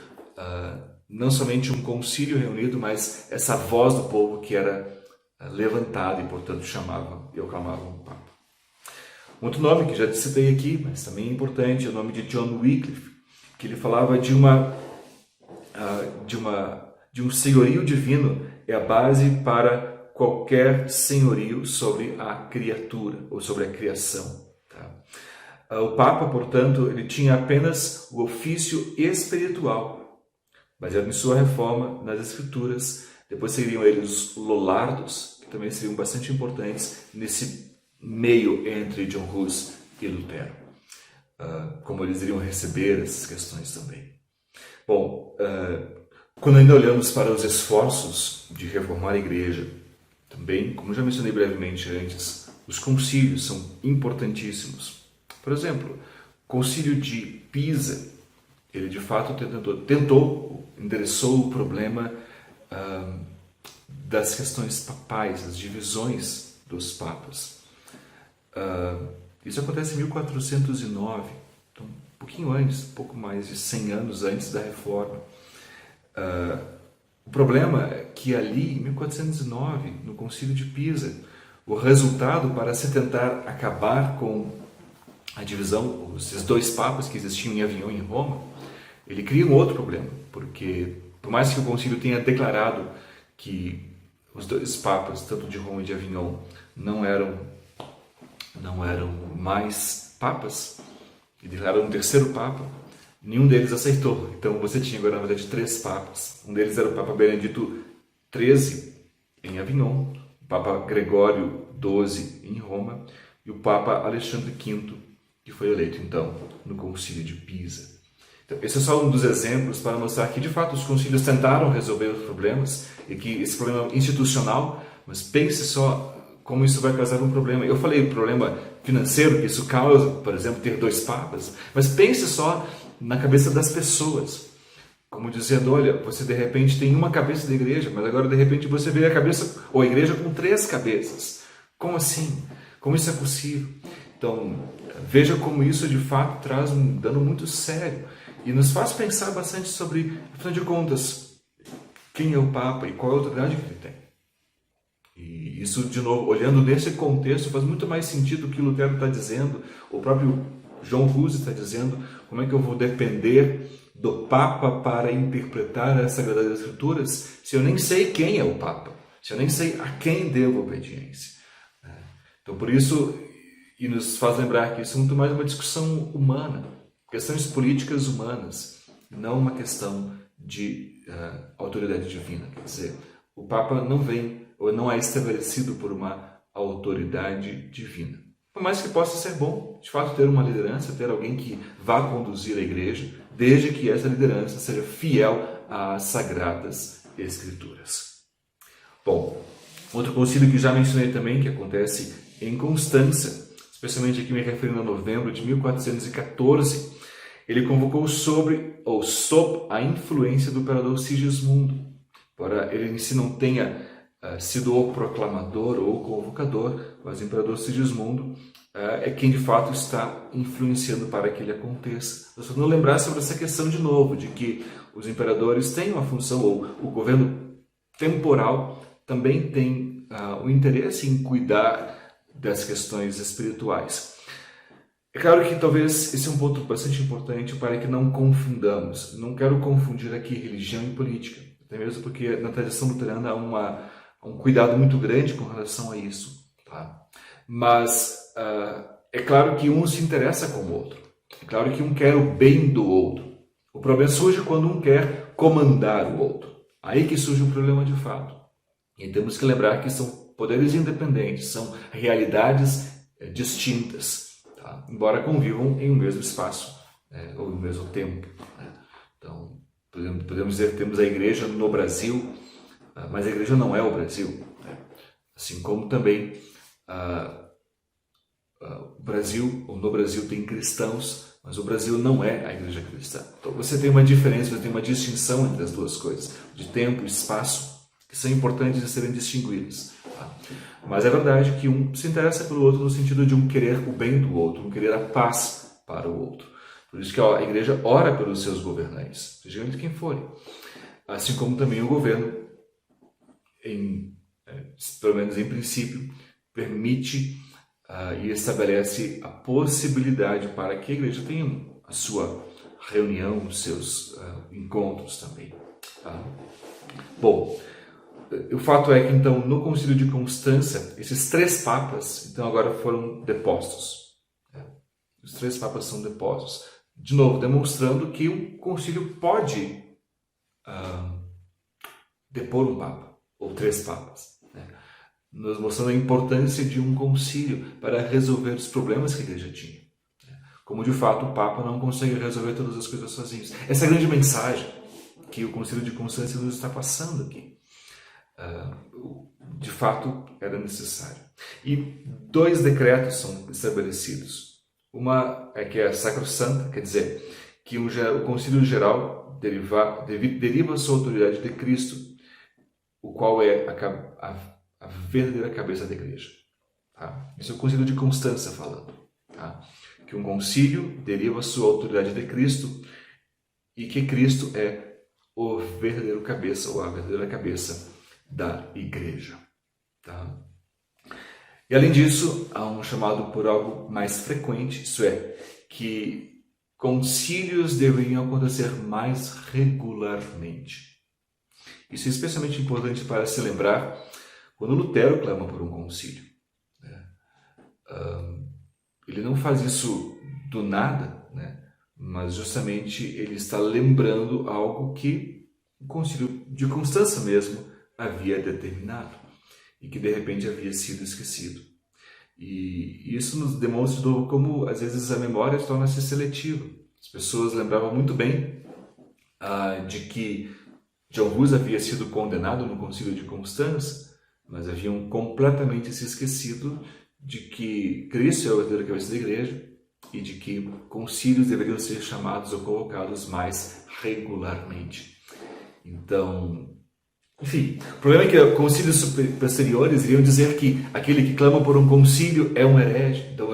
S2: não somente um concílio reunido, mas essa voz do povo que era levantada e, portanto, chamava e aclamava o Papa. Outro nome que já citei aqui, mas também é importante, é o nome de John Wycliffe, que ele falava de um senhorio divino, é a base para qualquer senhorio sobre a criatura ou sobre a criação. O Papa, portanto, ele tinha apenas o ofício espiritual, baseado em sua reforma nas Escrituras. Depois seriam eles os Lollardos, que também seriam bastante importantes nesse meio entre John Hus e Lutero, como eles iriam receber essas questões também. Bom, quando ainda olhamos para os esforços de reformar a Igreja, também, como já mencionei brevemente antes, os concílios são importantíssimos. Por exemplo, o concílio de Pisa, ele de fato endereçou o problema das questões papais, das divisões dos papas. Isso acontece em 1409, então um pouquinho antes, um pouco mais de 100 anos antes da Reforma. O problema é que ali, em 1409, no Concílio de Pisa, o resultado para se tentar acabar com a divisão, esses dois papas que existiam em Avignon e em Roma, ele cria um outro problema, porque por mais que o concílio tenha declarado que os dois papas, tanto de Roma e de Avignon, não eram mais papas, e declararam um terceiro papa, nenhum deles aceitou. Então você tinha agora, na verdade, 3 papas. Um deles era o Papa Benedito XIII, em Avignon, o Papa Gregório XII, em Roma, e o Papa Alexandre V, que foi eleito, então, no Concílio de Pisa. Então, esse é só um dos exemplos para mostrar que, de fato, os concílios tentaram resolver os problemas, e que esse problema é institucional, mas pense só como isso vai causar um problema. Eu falei o problema financeiro que isso causa, por exemplo, ter 2 papas, mas pense só na cabeça das pessoas, como dizendo, olha, você de repente tem uma cabeça da igreja, mas agora de repente você vê a cabeça ou a igreja com 3 cabeças. Como assim? Como isso é possível? Então, veja como isso de fato traz um dano muito sério e nos faz pensar bastante sobre, afinal de contas, quem é o Papa e qual é a autoridade que ele tem. E isso, de novo, olhando nesse contexto, faz muito mais sentido o que Lutero está dizendo, o próprio John Hus está dizendo, como é que eu vou depender do Papa para interpretar as Sagradas Escrituras se eu nem sei quem é o Papa, se eu nem sei a quem devo obediência. Então, por isso, e nos faz lembrar que isso é muito mais uma discussão humana, questões políticas humanas, não uma questão de autoridade divina. Quer dizer, o Papa não vem ou não é estabelecido por uma autoridade divina. Por mais que possa ser bom, de fato, ter uma liderança, ter alguém que vá conduzir a igreja, desde que essa liderança seja fiel às Sagradas Escrituras. Bom, outro concílio que já mencionei também, que acontece em Constança, especialmente aqui me referindo a novembro de 1414, ele convocou sobre ou sob a influência do imperador Sigismundo. Embora ele em si não tenha sido o proclamador ou o convocador, mas o imperador Sigismundo é quem de fato está influenciando para que ele aconteça. Nós vamos lembrar sobre essa questão de novo, de que os imperadores têm uma função, ou o governo temporal também tem o interesse em cuidar das questões espirituais. É claro que talvez esse é um ponto bastante importante para que não confundamos. Não quero confundir aqui religião e política, até mesmo porque na tradição luterana há um cuidado muito grande com relação a isso. Tá? Mas é claro que um se interessa com o outro. É claro que um quer o bem do outro. O problema surge quando um quer comandar o outro. Aí que surge o problema de fato. E temos que lembrar que são poderes independentes, são realidades distintas, tá? Embora convivam em um mesmo espaço, ou no mesmo tempo. Né? Então, podemos dizer que temos a igreja no Brasil, mas a igreja não é o Brasil. Né? Assim como também o Brasil, ou no Brasil tem cristãos, mas o Brasil não é a igreja cristã. Então você tem uma diferença, você tem uma distinção entre as duas coisas, de tempo e espaço, que são importantes de serem distinguidos. Tá? Mas é verdade que um se interessa pelo outro no sentido de um querer o bem do outro, um querer a paz para o outro. Por isso que a igreja ora pelos seus governantes, sejam eles quem forem. Assim como também o governo, pelo menos em princípio, permite e estabelece a possibilidade para que a igreja tenha a sua reunião, os seus encontros também. Tá? Bom, o fato é que então no Concílio de Constância, esses 3 papas então agora foram depostos. Os 3 papas são depostos. De novo, demonstrando que o concílio pode depor um papa, ou 3 papas. Nos mostrando a importância de um concílio para resolver os problemas que a igreja tinha. Como de fato o Papa não consegue resolver todas as coisas sozinho. Essa é a grande mensagem que o Concílio de Constância nos está passando aqui. De fato era necessário. E 2 decretos são estabelecidos. Uma é que é sacrossanta, quer dizer, que o Concílio Geral deriva sua autoridade de Cristo, o qual é a verdadeira cabeça da igreja. Tá? Isso é o Concílio de Constância falando. Tá? Que um concílio deriva sua autoridade de Cristo e que Cristo é o verdadeiro cabeça ou a verdadeira cabeça da igreja. Tá? E além disso, há um chamado por algo mais frequente, isso é, que concílios deveriam acontecer mais regularmente. Isso é especialmente importante para se lembrar quando Lutero clama por um concílio. Ele não faz isso do nada, né? Mas justamente ele está lembrando algo que o Concílio de Constância mesmo havia determinado e que de repente havia sido esquecido. E isso nos demonstra de novo como às vezes a memória torna-se seletiva. As pessoas lembravam muito bem de que John Hus havia sido condenado no Concílio de Constância, mas haviam completamente se esquecido de que Cristo é o verdadeiro cabeça da igreja e de que concílios deveriam ser chamados ou convocados mais regularmente. Então, enfim, o problema é que concílios posteriores iriam dizer que aquele que clama por um concílio é um herege. Então,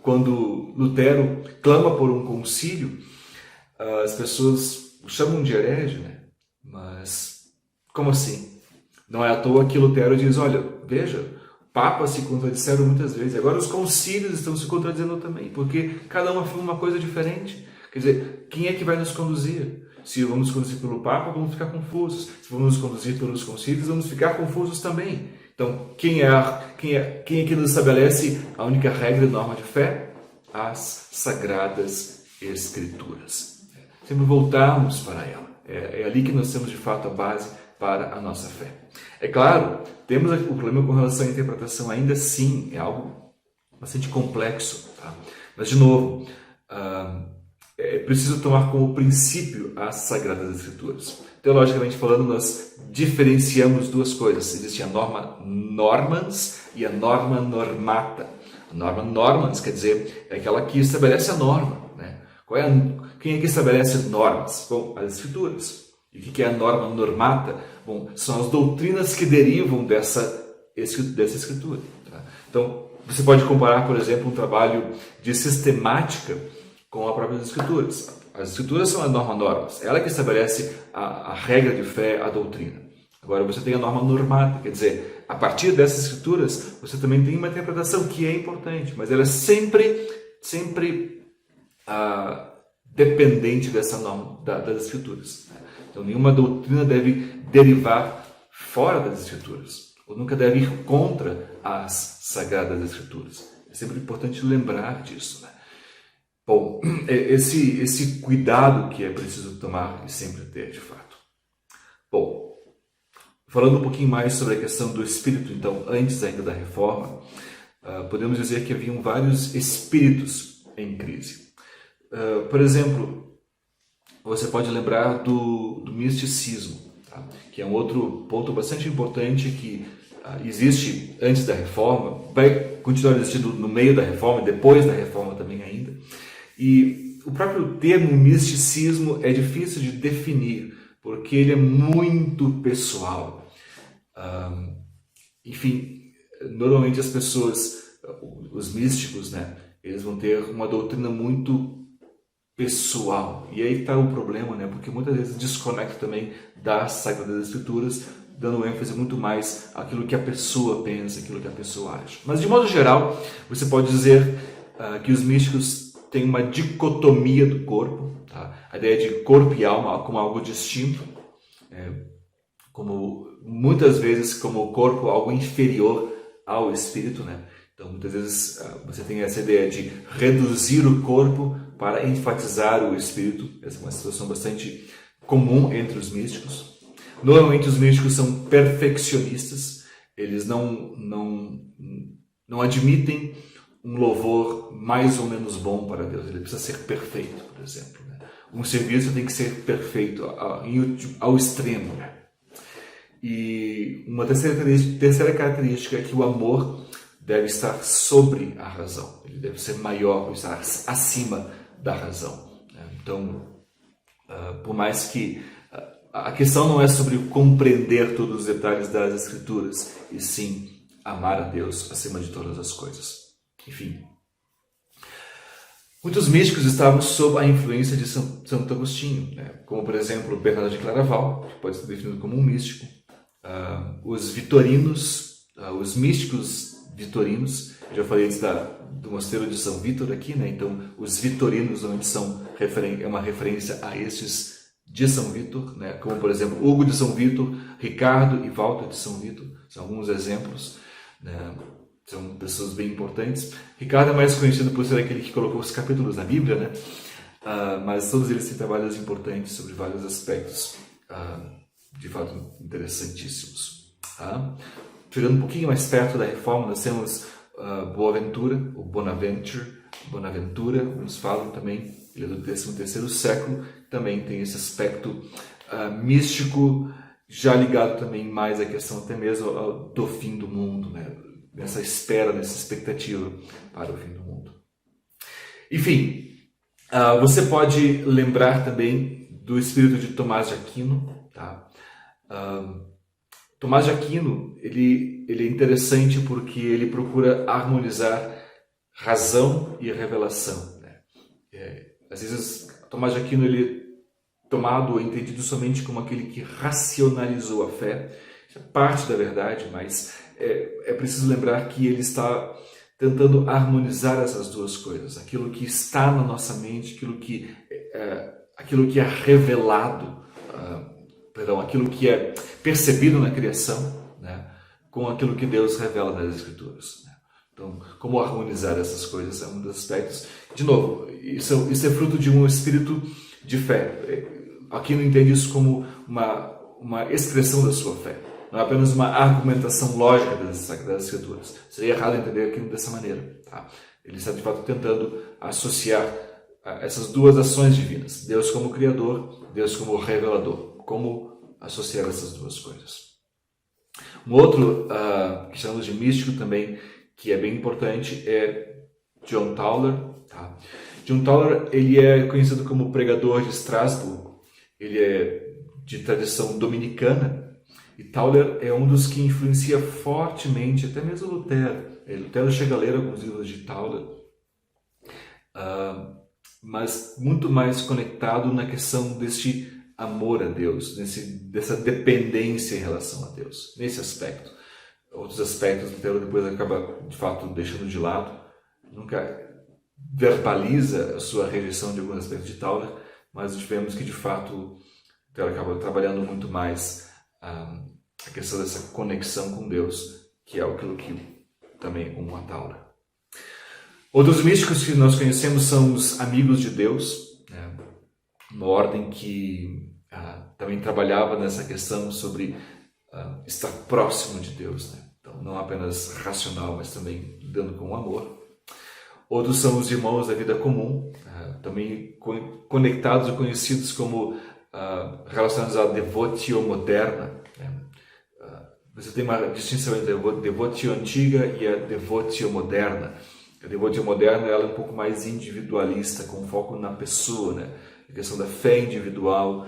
S2: quando Lutero clama por um concílio, as pessoas o chamam de herege, né? Mas como assim? Não é à toa que Lutero diz, olha, veja, papas se contradisseram muitas vezes, agora os concílios estão se contradizendo também, porque cada um afirma uma coisa diferente. Quer dizer, quem é que vai nos conduzir? Se vamos nos conduzir pelo Papa, vamos ficar confusos. Se vamos nos conduzir pelos concílios, vamos ficar confusos também. Então, quem é que nos estabelece a única regra e norma de fé? As Sagradas Escrituras. Sempre voltarmos para ela. É ali que nós temos de fato a base para a nossa fé. É claro, temos o problema com relação à interpretação, ainda assim, é algo bastante complexo. Tá? Mas, de novo, é preciso tomar como princípio as Sagradas Escrituras. Teologicamente falando, nós diferenciamos 2 coisas. Existe a norma normans e a norma normata. A norma normans, quer dizer, é aquela que estabelece a norma, né? Quem é que estabelece normas? Bom, as Escrituras. E o que é a norma normata? Bom, são as doutrinas que derivam dessa Escritura. Tá? Então, você pode comparar, por exemplo, um trabalho de sistemática com as próprias Escrituras. As Escrituras são as normas. Ela que estabelece a regra de fé, a doutrina. Agora, você tem a norma normata, quer dizer, a partir dessas Escrituras, você também tem uma interpretação que é importante, mas ela é sempre dependente dessa norma das Escrituras. Então, nenhuma doutrina deve derivar fora das Escrituras, ou nunca deve ir contra as Sagradas Escrituras. É sempre importante lembrar disso, né? Bom, esse cuidado que é preciso tomar e sempre ter, de fato. Bom, falando um pouquinho mais sobre a questão do Espírito, então, antes ainda da Reforma, podemos dizer que haviam vários espíritos em crise. Por exemplo, você pode lembrar do misticismo, tá? Que é um outro ponto bastante importante que existe antes da Reforma, vai continuar existindo no meio da Reforma e depois da Reforma também ainda. E o próprio termo misticismo é difícil de definir, porque ele é muito pessoal. Enfim, normalmente as pessoas, os místicos, né, eles vão ter uma doutrina muito pessoal. E aí está o problema, né, porque muitas vezes desconecta também das Sagradas Escrituras, dando ênfase muito mais àquilo que a pessoa pensa, àquilo que a pessoa acha. Mas, de modo geral, você pode dizer que os místicos têm uma dicotomia do corpo, tá? A ideia de corpo e alma como algo distinto, como muitas vezes como o corpo algo inferior ao espírito, né? Então, muitas vezes você tem essa ideia de reduzir o corpo para enfatizar o espírito. Essa é uma situação bastante comum entre os místicos. Normalmente os místicos são perfeccionistas, eles não admitem um louvor mais ou menos bom para Deus, ele precisa ser perfeito, por exemplo. Né? Um serviço tem que ser perfeito ao extremo. Né? E uma terceira característica é que o amor deve estar sobre a razão, ele deve ser maior, estar acima da razão. Né? Então, por mais que a questão não é sobre compreender todos os detalhes das Escrituras, e sim amar a Deus acima de todas as coisas. Enfim, muitos místicos estavam sob a influência de Santo Agostinho, né? Como, por exemplo, Bernardo de Claraval, que pode ser definido como um místico, os vitorinos, os místicos vitorinos, eu já falei antes do mosteiro de São Vítor aqui, né? Então, os vitorinos normalmente é uma referência a estes de São Vítor, né? Como, por exemplo, Hugo de São Vítor, Ricardo e Walter de São Vítor, são alguns exemplos, né? São pessoas bem importantes. Ricardo é mais conhecido por ser aquele que colocou os capítulos na Bíblia, né? Mas todos eles têm trabalhos importantes sobre vários aspectos, de fato interessantíssimos. Tá? Chegando um pouquinho mais perto da Reforma, nós temos Boaventura, ou Bonaventura, uns falam também, ele é do 13º século, também tem esse aspecto místico, já ligado também mais à questão até mesmo do fim do mundo, né? Nessa espera, nessa expectativa para o fim do mundo. Enfim, você pode lembrar também do espírito de Tomás de Aquino. Tá? Tomás de Aquino ele é interessante porque ele procura harmonizar razão e revelação. Né? Às vezes, Tomás de Aquino ele é tomado ou entendido somente como aquele que racionalizou a fé. Isso é parte da verdade, mas é preciso lembrar que ele está tentando harmonizar essas duas coisas. Aquilo que está na nossa mente, aquilo que é revelado, aquilo que é percebido na criação, né, com aquilo que Deus revela nas Escrituras. Né? Então, como harmonizar essas coisas é um dos aspectos. De novo, isso é fruto de um espírito de fé. Aqui não entende isso como uma expressão da sua fé. Não é apenas uma argumentação lógica das Escrituras. Seria errado entender aquilo dessa maneira. Tá? Ele está, de fato, tentando associar essas duas ações divinas. Deus como Criador, Deus como Revelador. Como associar essas duas coisas. Um outro que chamamos de místico também, que é bem importante, é John Tauler. Tá? John Tauler, ele é conhecido como pregador de Estrasburgo. Ele é de tradição dominicana. E Tauler é um dos que influencia fortemente, até mesmo Lutero. Lutero chega a ler alguns livros de Tauler, mas muito mais conectado na questão deste amor a Deus, dessa dependência em relação a Deus, nesse aspecto. Outros aspectos, Lutero depois acaba, de fato, deixando de lado, nunca verbaliza a sua rejeição de alguns aspectos de Tauler, mas vemos que, de fato, Lutero acaba trabalhando muito mais a questão dessa conexão com Deus, que é aquilo que também uma Tauler. Outros místicos que nós conhecemos são os amigos de Deus, né? Uma ordem que também trabalhava nessa questão sobre estar próximo de Deus, né? Então, não apenas racional, mas também lidando com o amor. Outros são os irmãos da vida comum, também conectados ou conhecidos como relacionados à devotio moderna, né? Você tem uma distinção entre a devotio antiga e a devotio moderna. A devotio moderna ela é um pouco mais individualista, com foco na pessoa, né? A questão da fé individual,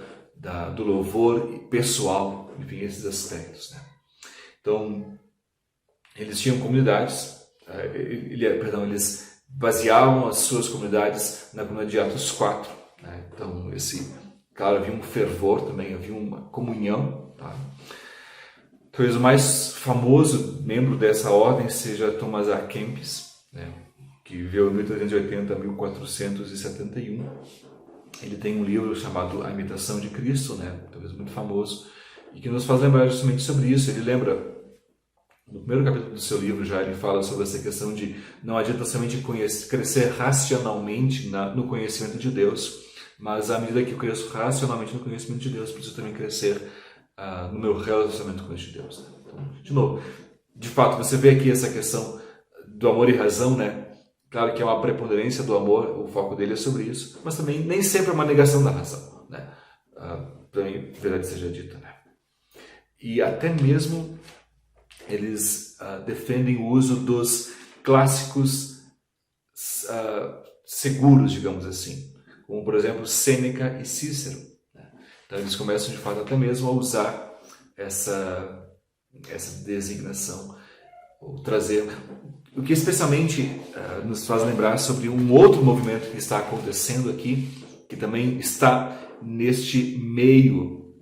S2: do louvor pessoal, enfim, esses aspectos, né? Então, eles tinham comunidades, eles baseavam as suas comunidades na comunidade de Atos 4, né? Então, claro, havia um fervor também, havia uma comunhão, tá? Talvez o mais famoso membro dessa ordem seja Thomas A. Kempis, né, que viveu de 1380 a 1471. Ele tem um livro chamado A Imitação de Cristo, né, talvez muito famoso, e que nos faz lembrar justamente sobre isso. Ele lembra, no primeiro capítulo do seu livro já, ele fala sobre essa questão de não adianta somente crescer racionalmente no conhecimento de Deus, mas à medida que eu cresço racionalmente no conhecimento de Deus, preciso também crescer no meu relacionamento com este Deus, né? Então, de novo, de fato, você vê aqui essa questão do amor e razão, né? Claro que é uma preponderância do amor, o foco dele é sobre isso, mas também nem sempre é uma negação da razão, né? Também, verdade seja dita, né? E até mesmo eles defendem o uso dos clássicos seguros, digamos assim, como, por exemplo, Sêneca e Cícero. Então eles começam de fato até mesmo a usar essa designação, ou trazer, o que especialmente nos faz lembrar sobre um outro movimento que está acontecendo aqui, que também está neste meio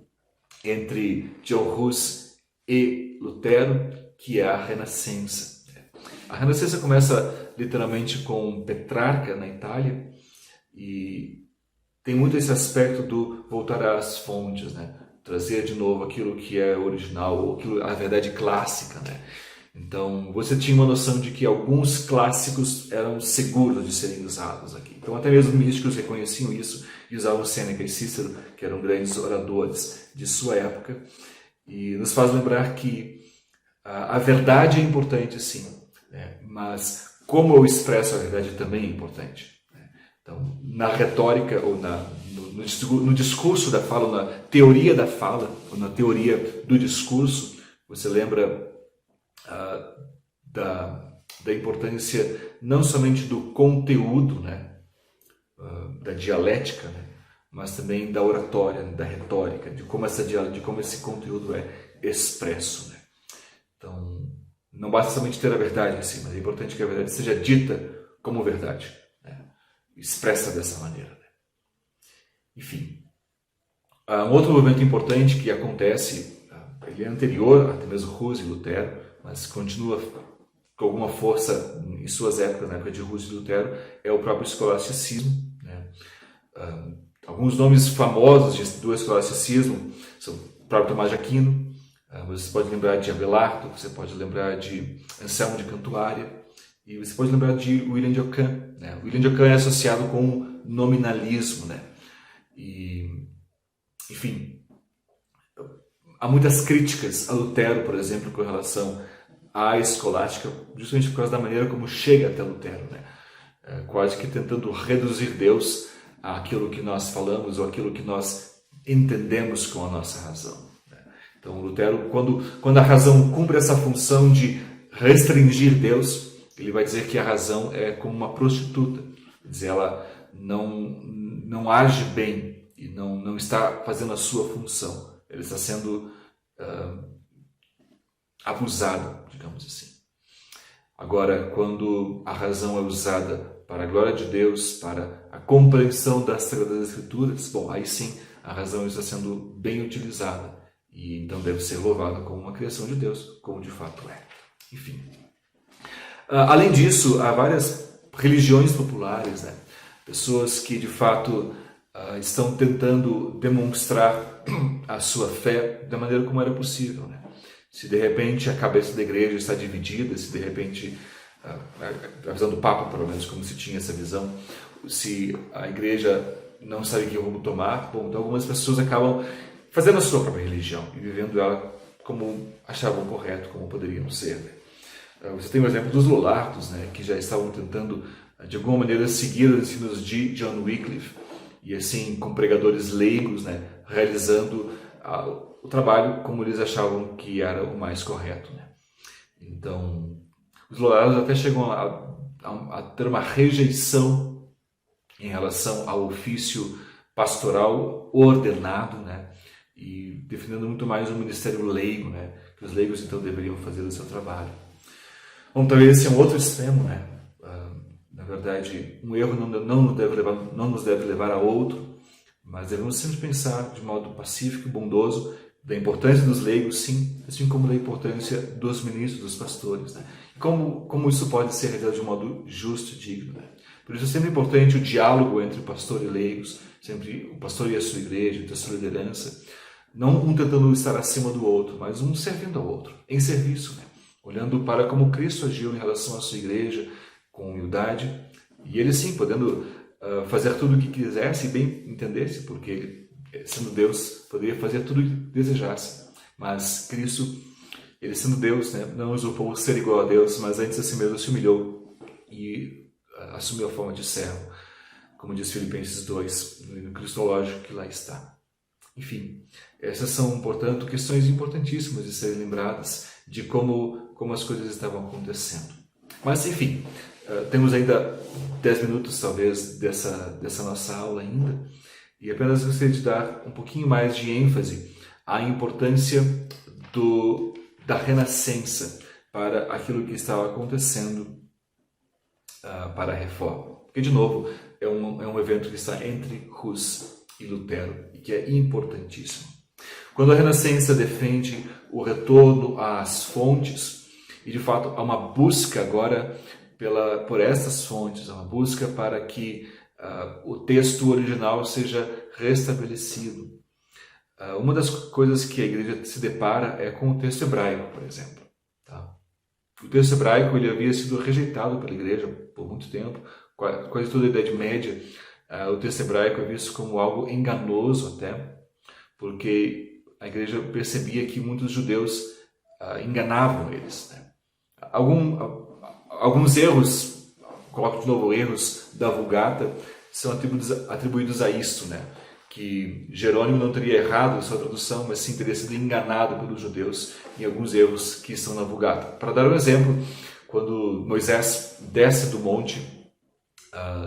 S2: entre John Hus e Lutero, que é a Renascença. A Renascença começa literalmente com Petrarca na Itália, e tem muito esse aspecto do voltar às fontes, né? Trazer de novo aquilo que é original, ou a verdade clássica, né? Então, você tinha uma noção de que alguns clássicos eram seguros de serem usados aqui. Então, até mesmo místicos reconheciam isso e usavam Sêneca e Cícero, que eram grandes oradores de sua época. E nos faz lembrar que a verdade é importante, sim, né? Mas como eu expresso a verdade também é importante. Então, na retórica, ou no discurso da fala, ou na teoria da fala, ou na teoria do discurso, você lembra da importância não somente do conteúdo, né, da dialética, né, mas também da oratória, da retórica, de como esse conteúdo é expresso, né? Então, não basta somente ter a verdade em si, mas é importante que a verdade seja dita como verdade, expressa dessa maneira, né? Enfim, um outro movimento importante que acontece, ele é anterior até mesmo Hus e Lutero, mas continua com alguma força em suas épocas, na época de Hus e Lutero, é o próprio escolasticismo, né? Alguns nomes famosos do escolasticismo são o próprio Tomás de Aquino, você pode lembrar de Abelardo, você pode lembrar de Anselmo de Cantuária, e você pode lembrar de William de Ockham, né? William de Ockham é associado com o nominalismo, né? E, enfim, há muitas críticas a Lutero, por exemplo, com relação à escolástica, justamente por causa da maneira como chega até Lutero, né? Quase que tentando reduzir Deus àquilo que nós falamos ou àquilo que nós entendemos com a nossa razão, né? Então, Lutero, quando a razão cumpre essa função de restringir Deus, ele vai dizer que a razão é como uma prostituta. Quer dizer, ela não age bem e não está fazendo a sua função. Ele está sendo abusado, digamos assim. Agora, quando a razão é usada para a glória de Deus, para a compreensão das Sagradas Escrituras, bom, aí sim a razão está sendo bem utilizada e então deve ser louvada como uma criação de Deus, como de fato é. Enfim. Além disso, há várias religiões populares, né? Pessoas que de fato estão tentando demonstrar a sua fé da maneira como era possível, né? Se de repente a cabeça da igreja está dividida, se de repente, a visão do Papa, pelo menos, como se tinha essa visão, se a igreja não sabe que rumo tomar, bom, então algumas pessoas acabam fazendo a sua própria religião e vivendo ela como achavam correto, como poderiam ser, né? Você tem o exemplo dos Lollardos, né, que já estavam tentando, de alguma maneira, seguir os ensinos de John Wycliffe, e assim, com pregadores leigos, né, realizando o trabalho como eles achavam que era o mais correto, né? Então, os Lollardos até chegam a ter uma rejeição em relação ao ofício pastoral ordenado, né, e defendendo muito mais o ministério leigo, né, que os leigos então deveriam fazer o seu trabalho. Bom, talvez esse é um outro extremo, né? Na verdade, um erro não nos deve levar a outro, mas devemos sempre pensar de modo pacífico e bondoso da importância dos leigos, sim, assim como da importância dos ministros, dos pastores, né? E como isso pode ser realizado de um modo justo e digno, né? Por isso é sempre importante o diálogo entre o pastor e leigos, sempre o pastor e a sua igreja, entre a sua liderança, não um tentando estar acima do outro, mas um servindo ao outro, em serviço, né? Olhando para como Cristo agiu em relação à sua igreja, com humildade, e ele sim, podendo fazer tudo o que quisesse e bem entendesse, porque ele, sendo Deus, poderia fazer tudo o que desejasse. Mas Cristo, ele sendo Deus, né, não usurpou ser igual a Deus, mas antes a si mesmo se humilhou e assumiu a forma de servo, como diz Filipenses 2, no cristológico que lá está. Enfim, essas são, portanto, questões importantíssimas de serem lembradas de como as coisas estavam acontecendo. Mas, enfim, temos ainda 10 minutos, talvez, dessa nossa aula ainda, e apenas gostaria de dar um pouquinho mais de ênfase à importância da renascença para aquilo que estava acontecendo para a Reforma. Porque, de novo, é um evento que está entre Hus e Lutero, e que é importantíssimo. Quando a Renascença defende o retorno às fontes, e de fato há uma busca agora por essas fontes, há uma busca para que o texto original seja restabelecido. Uma das coisas que a igreja se depara é com o texto hebraico, por exemplo. Tá? O texto hebraico ele havia sido rejeitado pela igreja por muito tempo, quase toda a Idade Média. O texto hebraico é visto como algo enganoso até, porque a igreja percebia que muitos judeus enganavam eles, né? Alguns erros, coloco de novo erros da Vulgata, são atribuídos a isto, né? Que Jerônimo não teria errado em sua tradução, mas sim teria sido enganado pelos judeus em alguns erros que estão na Vulgata. Para dar um exemplo, quando Moisés desce do monte,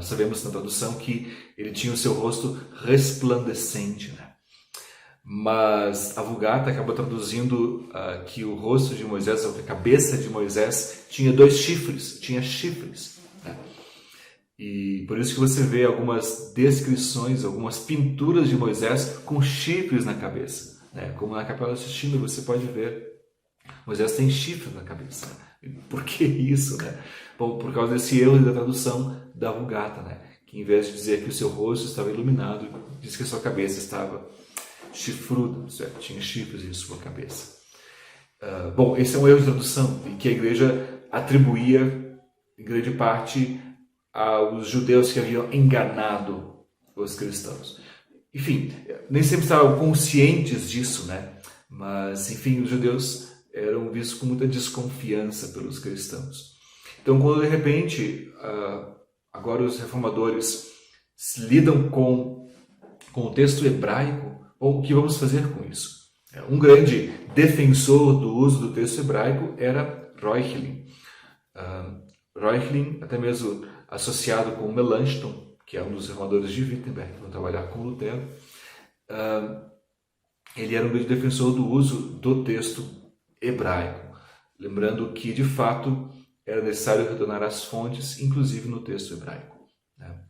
S2: sabemos na tradução que ele tinha o seu rosto resplandecente, né? Mas a Vulgata acaba traduzindo que o rosto de Moisés, a cabeça de Moisés, tinha chifres, né? E por isso que você vê algumas descrições, algumas pinturas de Moisés com chifres na cabeça, né? Como na Capela Sistina você pode ver, Moisés tem chifres na cabeça. Por que isso, né? Bom, por causa desse erro da tradução da Vulgata, né? Que em vez de dizer que o seu rosto estava iluminado, diz que a sua cabeça estava chifruda, certo? Tinha chifres em sua cabeça. Bom, esse é um erro de tradução e que a igreja atribuía em grande parte aos judeus que haviam enganado os cristãos. Enfim, nem sempre estavam conscientes disso, né? Mas, enfim, os judeus eram vistos com muita desconfiança pelos cristãos. Então, quando de repente, agora os reformadores lidam com o texto hebraico, o que vamos fazer com isso? Um grande defensor do uso do texto hebraico era Reuchlin. Reuchlin, até mesmo associado com Melanchthon, que é um dos reformadores de Wittenberg, que vão trabalhar com Lutero, ele era um grande defensor do uso do texto hebraico, lembrando que, de fato, era necessário retornar às fontes, inclusive no texto hebraico, né?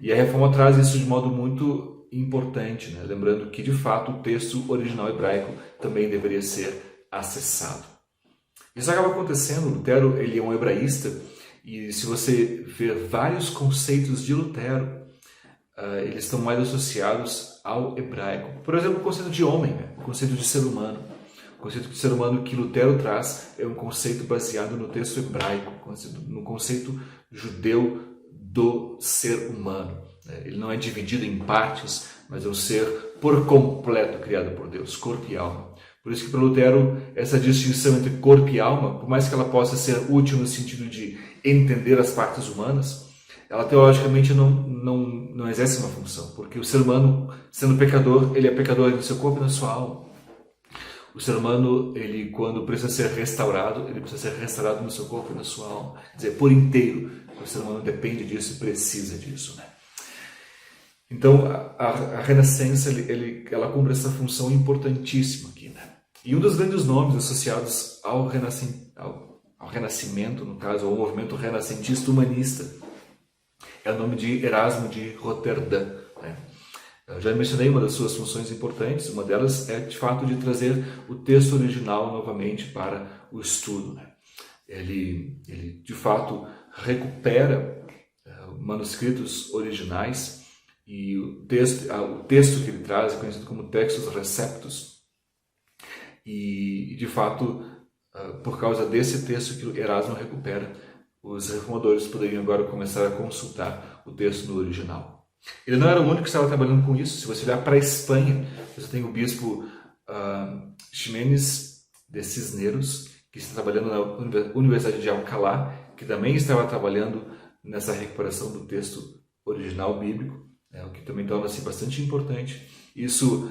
S2: E a Reforma traz isso de modo muito importante, né? Lembrando que, de fato, o texto original hebraico também deveria ser acessado. Isso acaba acontecendo. Lutero, ele é um hebraísta, e se você ver vários conceitos de Lutero, eles estão mais associados ao hebraico. Por exemplo, o conceito de homem, né? O conceito de ser humano. O conceito de ser humano que Lutero traz é um conceito baseado no texto hebraico, no conceito judeu do ser humano. Ele não é dividido em partes, mas é um ser por completo criado por Deus, corpo e alma. Por isso que para Lutero, essa distinção entre corpo e alma, por mais que ela possa ser útil no sentido de entender as partes humanas, ela teologicamente não exerce uma função, porque o ser humano, sendo pecador, ele é pecador no seu corpo e na sua alma. O ser humano, ele, quando precisa ser restaurado, ele precisa ser restaurado no seu corpo e na sua alma. Quer dizer, por inteiro. O ser humano depende disso e precisa disso, né? Então, a Renascença, ela cumpre essa função importantíssima aqui, né? E um dos grandes nomes associados ao Renascimento, no caso, ao movimento renascentista humanista, é o nome de Erasmo de Roterdã, né? Eu já mencionei uma das suas funções importantes. Uma delas é, de fato, de trazer o texto original novamente para o estudo, né? Ele, de fato, recupera manuscritos originais, e o texto que ele traz é conhecido como Textus Receptus. E, de fato, por causa desse texto que Erasmo recupera, os reformadores poderiam agora começar a consultar o texto no original. Ele não era o único que estava trabalhando com isso. Se você olhar para a Espanha, você tem o bispo Ximenes de Cisneros, que está trabalhando na Universidade de Alcalá, que também estava trabalhando nessa recuperação do texto original bíblico, né, o que também torna-se bastante importante. Isso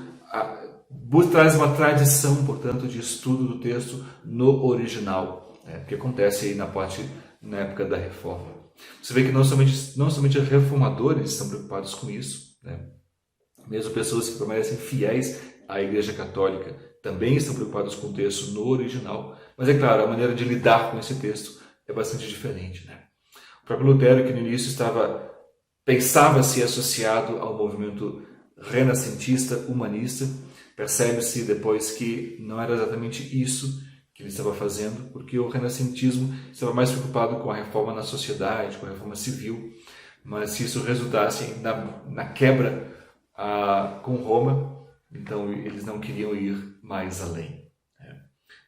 S2: traz uma tradição, portanto, de estudo do texto no original, né, que acontece aí na época da Reforma. Você vê que não somente reformadores estão preocupados com isso, né? Mesmo pessoas que permanecem fiéis à Igreja Católica também estão preocupados com o texto no original. Mas é claro, a maneira de lidar com esse texto é bastante diferente, né? O próprio Lutero, que no início pensava-se associado ao movimento renascentista humanista, percebe-se depois que não era exatamente isso que ele estava fazendo, porque o renascentismo estava mais preocupado com a reforma na sociedade, com a reforma civil, mas se isso resultasse na quebra com Roma, então eles não queriam ir mais além.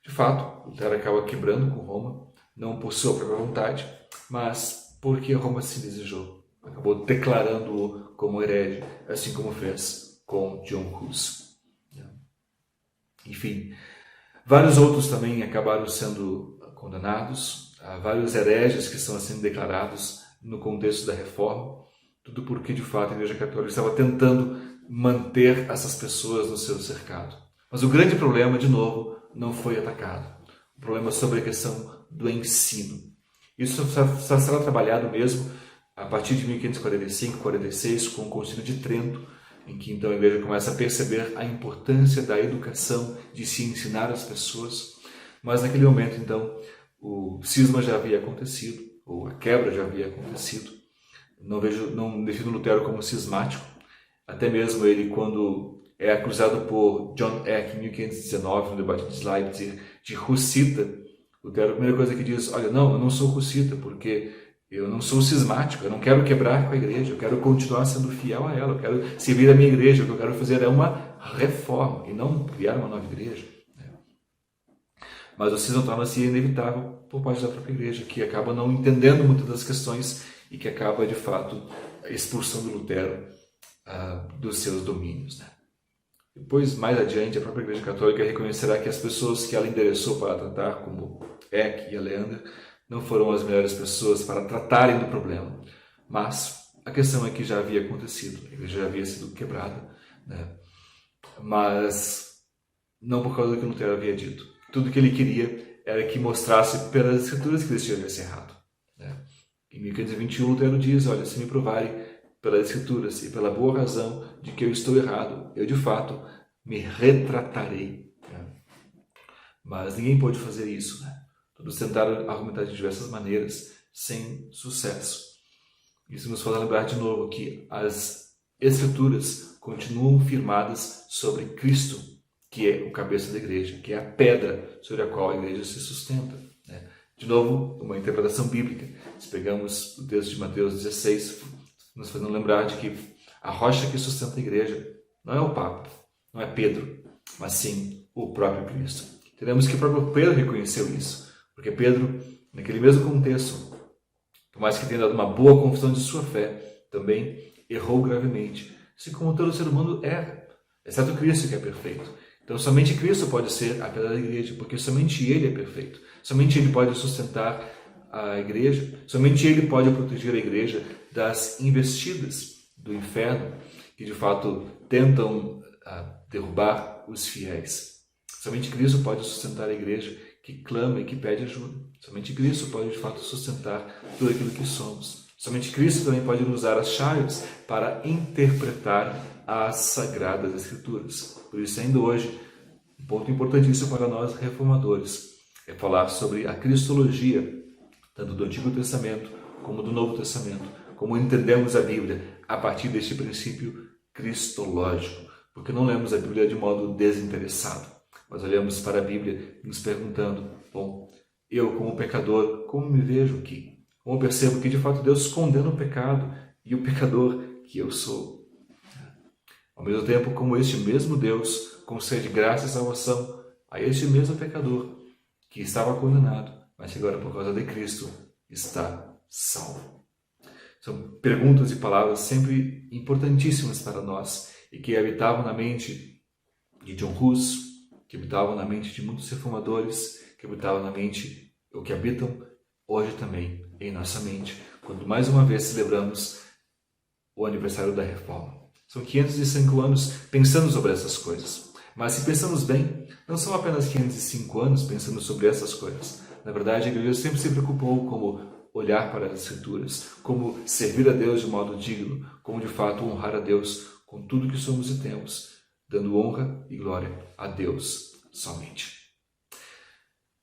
S2: De fato, Lutero acaba quebrando com Roma, não por sua própria vontade, mas porque Roma se desejou. Acabou declarando-o como herege, assim como fez com John Hus. Enfim, vários outros também acabaram sendo condenados. Há vários hereges que estão sendo declarados no contexto da Reforma. Tudo porque, de fato, a Igreja Católica estava tentando manter essas pessoas no seu cercado. Mas o grande problema, de novo, não foi atacado. O problema é sobre a questão do ensino. Isso só será trabalhado mesmo a partir de 1545, 46, com o Concílio de Trento, em que então a Igreja começa a perceber a importância da educação, de se ensinar as pessoas. Mas naquele momento, então, o cisma já havia acontecido, ou a quebra já havia acontecido. Não defino Lutero como cismático. Até mesmo ele, quando é acusado por John Eck em 1519, no debate de Leipzig, de hussita, Lutero, a primeira coisa que diz: olha, não, eu não sou hussita, porque eu não sou cismático, eu não quero quebrar com a igreja, eu quero continuar sendo fiel a ela, eu quero servir a minha igreja, o que eu quero fazer é uma reforma e não criar uma nova igreja. Mas o cisma torna-se inevitável por parte da própria igreja, que acaba não entendendo muitas das questões e que acaba, de fato, expulsando Lutero dos seus domínios. Depois, mais adiante, a própria Igreja Católica reconhecerá que as pessoas que ela endereçou para tratar, como Eck e Aleander, não foram as melhores pessoas para tratarem do problema. Mas a questão é que já havia acontecido, a igreja já havia sido quebrada, né? Mas não por causa do que Lutero havia dito. Tudo que ele queria era que mostrasse pelas escrituras que ele tinha errado, né? Em 1521, Lutero diz: olha, se me provarem pelas Escrituras e pela boa razão de que eu estou errado, eu de fato me retratarei. Mas ninguém pode fazer isso. Todos tentaram argumentar de diversas maneiras, sem sucesso. Isso nos faz lembrar de novo que as Escrituras continuam firmadas sobre Cristo, que é o cabeça da igreja, que é a pedra sobre a qual a igreja se sustenta. De novo, uma interpretação bíblica. Se pegamos o texto de Mateus 16, nos fazendo lembrar de que a rocha que sustenta a igreja não é o Papa, não é Pedro, mas sim o próprio Cristo. Teremos que o próprio Pedro reconheceu isso, porque Pedro, naquele mesmo contexto, por mais que tenha dado uma boa confissão de sua fé, também errou gravemente, assim como todo ser humano erra, exceto Cristo, que é perfeito. Então somente Cristo pode ser a pedra da igreja, porque somente Ele é perfeito. Somente Ele pode sustentar a igreja, somente Ele pode proteger a igreja das investidas do inferno, que de fato tentam derrubar os fiéis. Somente Cristo pode sustentar a igreja que clama e que pede ajuda. Somente Cristo pode de fato sustentar tudo aquilo que somos. Somente Cristo também pode nos dar as chaves para interpretar as Sagradas Escrituras. Por isso, ainda hoje, um ponto importantíssimo para nós reformadores é falar sobre a cristologia, tanto do Antigo Testamento como do Novo Testamento, como entendemos a Bíblia a partir deste princípio cristológico, porque não lemos a Bíblia de modo desinteressado, mas olhamos para a Bíblia nos perguntando, bom, eu como pecador, como me vejo aqui? Como percebo que de fato Deus condena o pecado e o pecador que eu sou? Ao mesmo tempo, como este mesmo Deus concede graça e salvação a este mesmo pecador que estava condenado, mas que agora por causa de Cristo está salvo. São perguntas e palavras sempre importantíssimas para nós e que habitavam na mente de John Hus, que habitavam na mente de muitos reformadores, que habitavam na mente, ou que habitam hoje também em nossa mente, quando mais uma vez celebramos o aniversário da Reforma. São 505 anos pensando sobre essas coisas. Mas se pensamos bem, não são apenas 505 anos pensando sobre essas coisas. Na verdade, a igreja sempre se preocupou como olhar para as Escrituras, como servir a Deus de modo digno, como de fato honrar a Deus com tudo que somos e temos, dando honra e glória a Deus somente.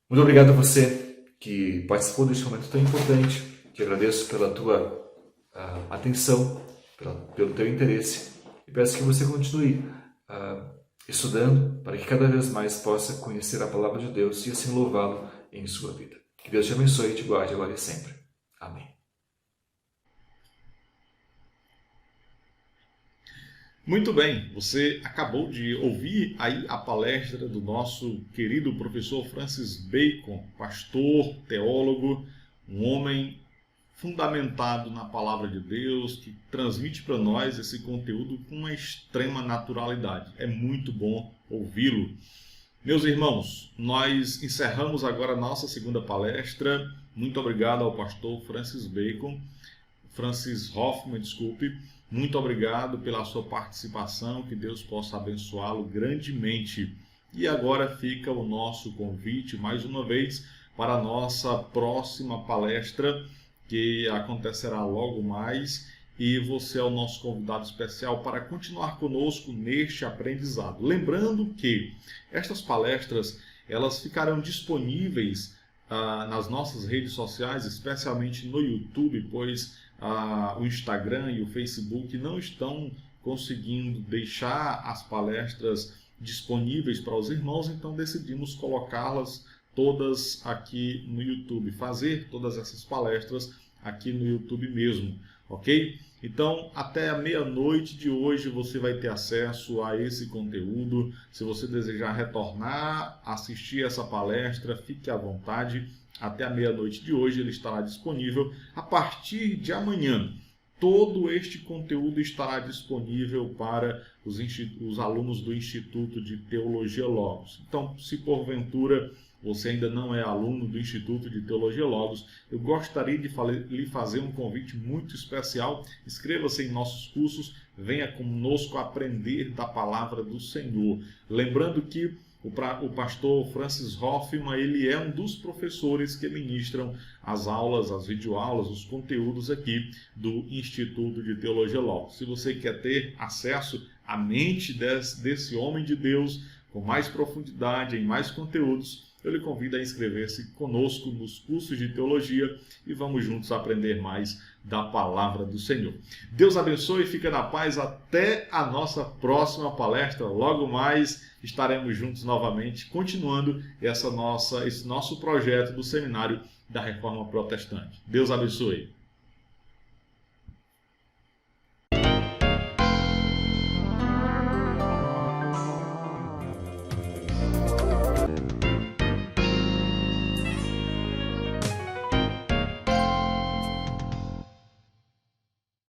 S2: Muito obrigado a você que participou deste momento tão importante. Te agradeço pela tua atenção, pelo teu interesse e peço que você continue estudando para que cada vez mais possa conhecer a palavra de Deus e assim louvá-lo em sua vida. Que Deus te abençoe e te guarde agora e sempre. Amém.
S1: Muito bem, você acabou de ouvir aí a palestra do nosso querido professor Francis Bacon, pastor, teólogo, um homem fundamentado na palavra de Deus, que transmite para nós esse conteúdo com uma extrema naturalidade. É muito bom ouvi-lo. Meus irmãos, nós encerramos agora a nossa segunda palestra. Muito obrigado ao pastor Francis Hoffman, muito obrigado pela sua participação, que Deus possa abençoá-lo grandemente. E agora fica o nosso convite, mais uma vez, para a nossa próxima palestra, que acontecerá logo mais, e você é o nosso convidado especial para continuar conosco neste aprendizado. Lembrando que estas palestras elas ficarão disponíveis nas nossas redes sociais, especialmente no YouTube, pois o Instagram e o Facebook não estão conseguindo deixar as palestras disponíveis para os irmãos, então decidimos colocá-las todas aqui no YouTube, fazer todas essas palestras aqui no YouTube mesmo, ok? Então, até a meia-noite de hoje você vai ter acesso a esse conteúdo. Se você desejar retornar, assistir essa palestra, fique à vontade. Até a meia-noite de hoje ele estará disponível. A partir de amanhã, todo este conteúdo estará disponível para os alunos do Instituto de Teologia Logos. Então, se porventura você ainda não é aluno do Instituto de Teologia Logos, eu gostaria de lhe fazer um convite muito especial. Inscreva-se em nossos cursos, venha conosco aprender da palavra do Senhor. Lembrando que O pastor Francis Hoffman, ele é um dos professores que ministram as aulas, as videoaulas, os conteúdos aqui do Instituto de Teologia Logos. Se você quer ter acesso à mente desse homem de Deus, com mais profundidade, em mais conteúdos, eu lhe convido a inscrever-se conosco nos cursos de teologia e vamos juntos aprender mais da palavra do Senhor. Deus abençoe e fica na paz até a nossa próxima palestra. Logo mais estaremos juntos novamente, continuando esse nosso projeto do Seminário da Reforma Protestante. Deus abençoe.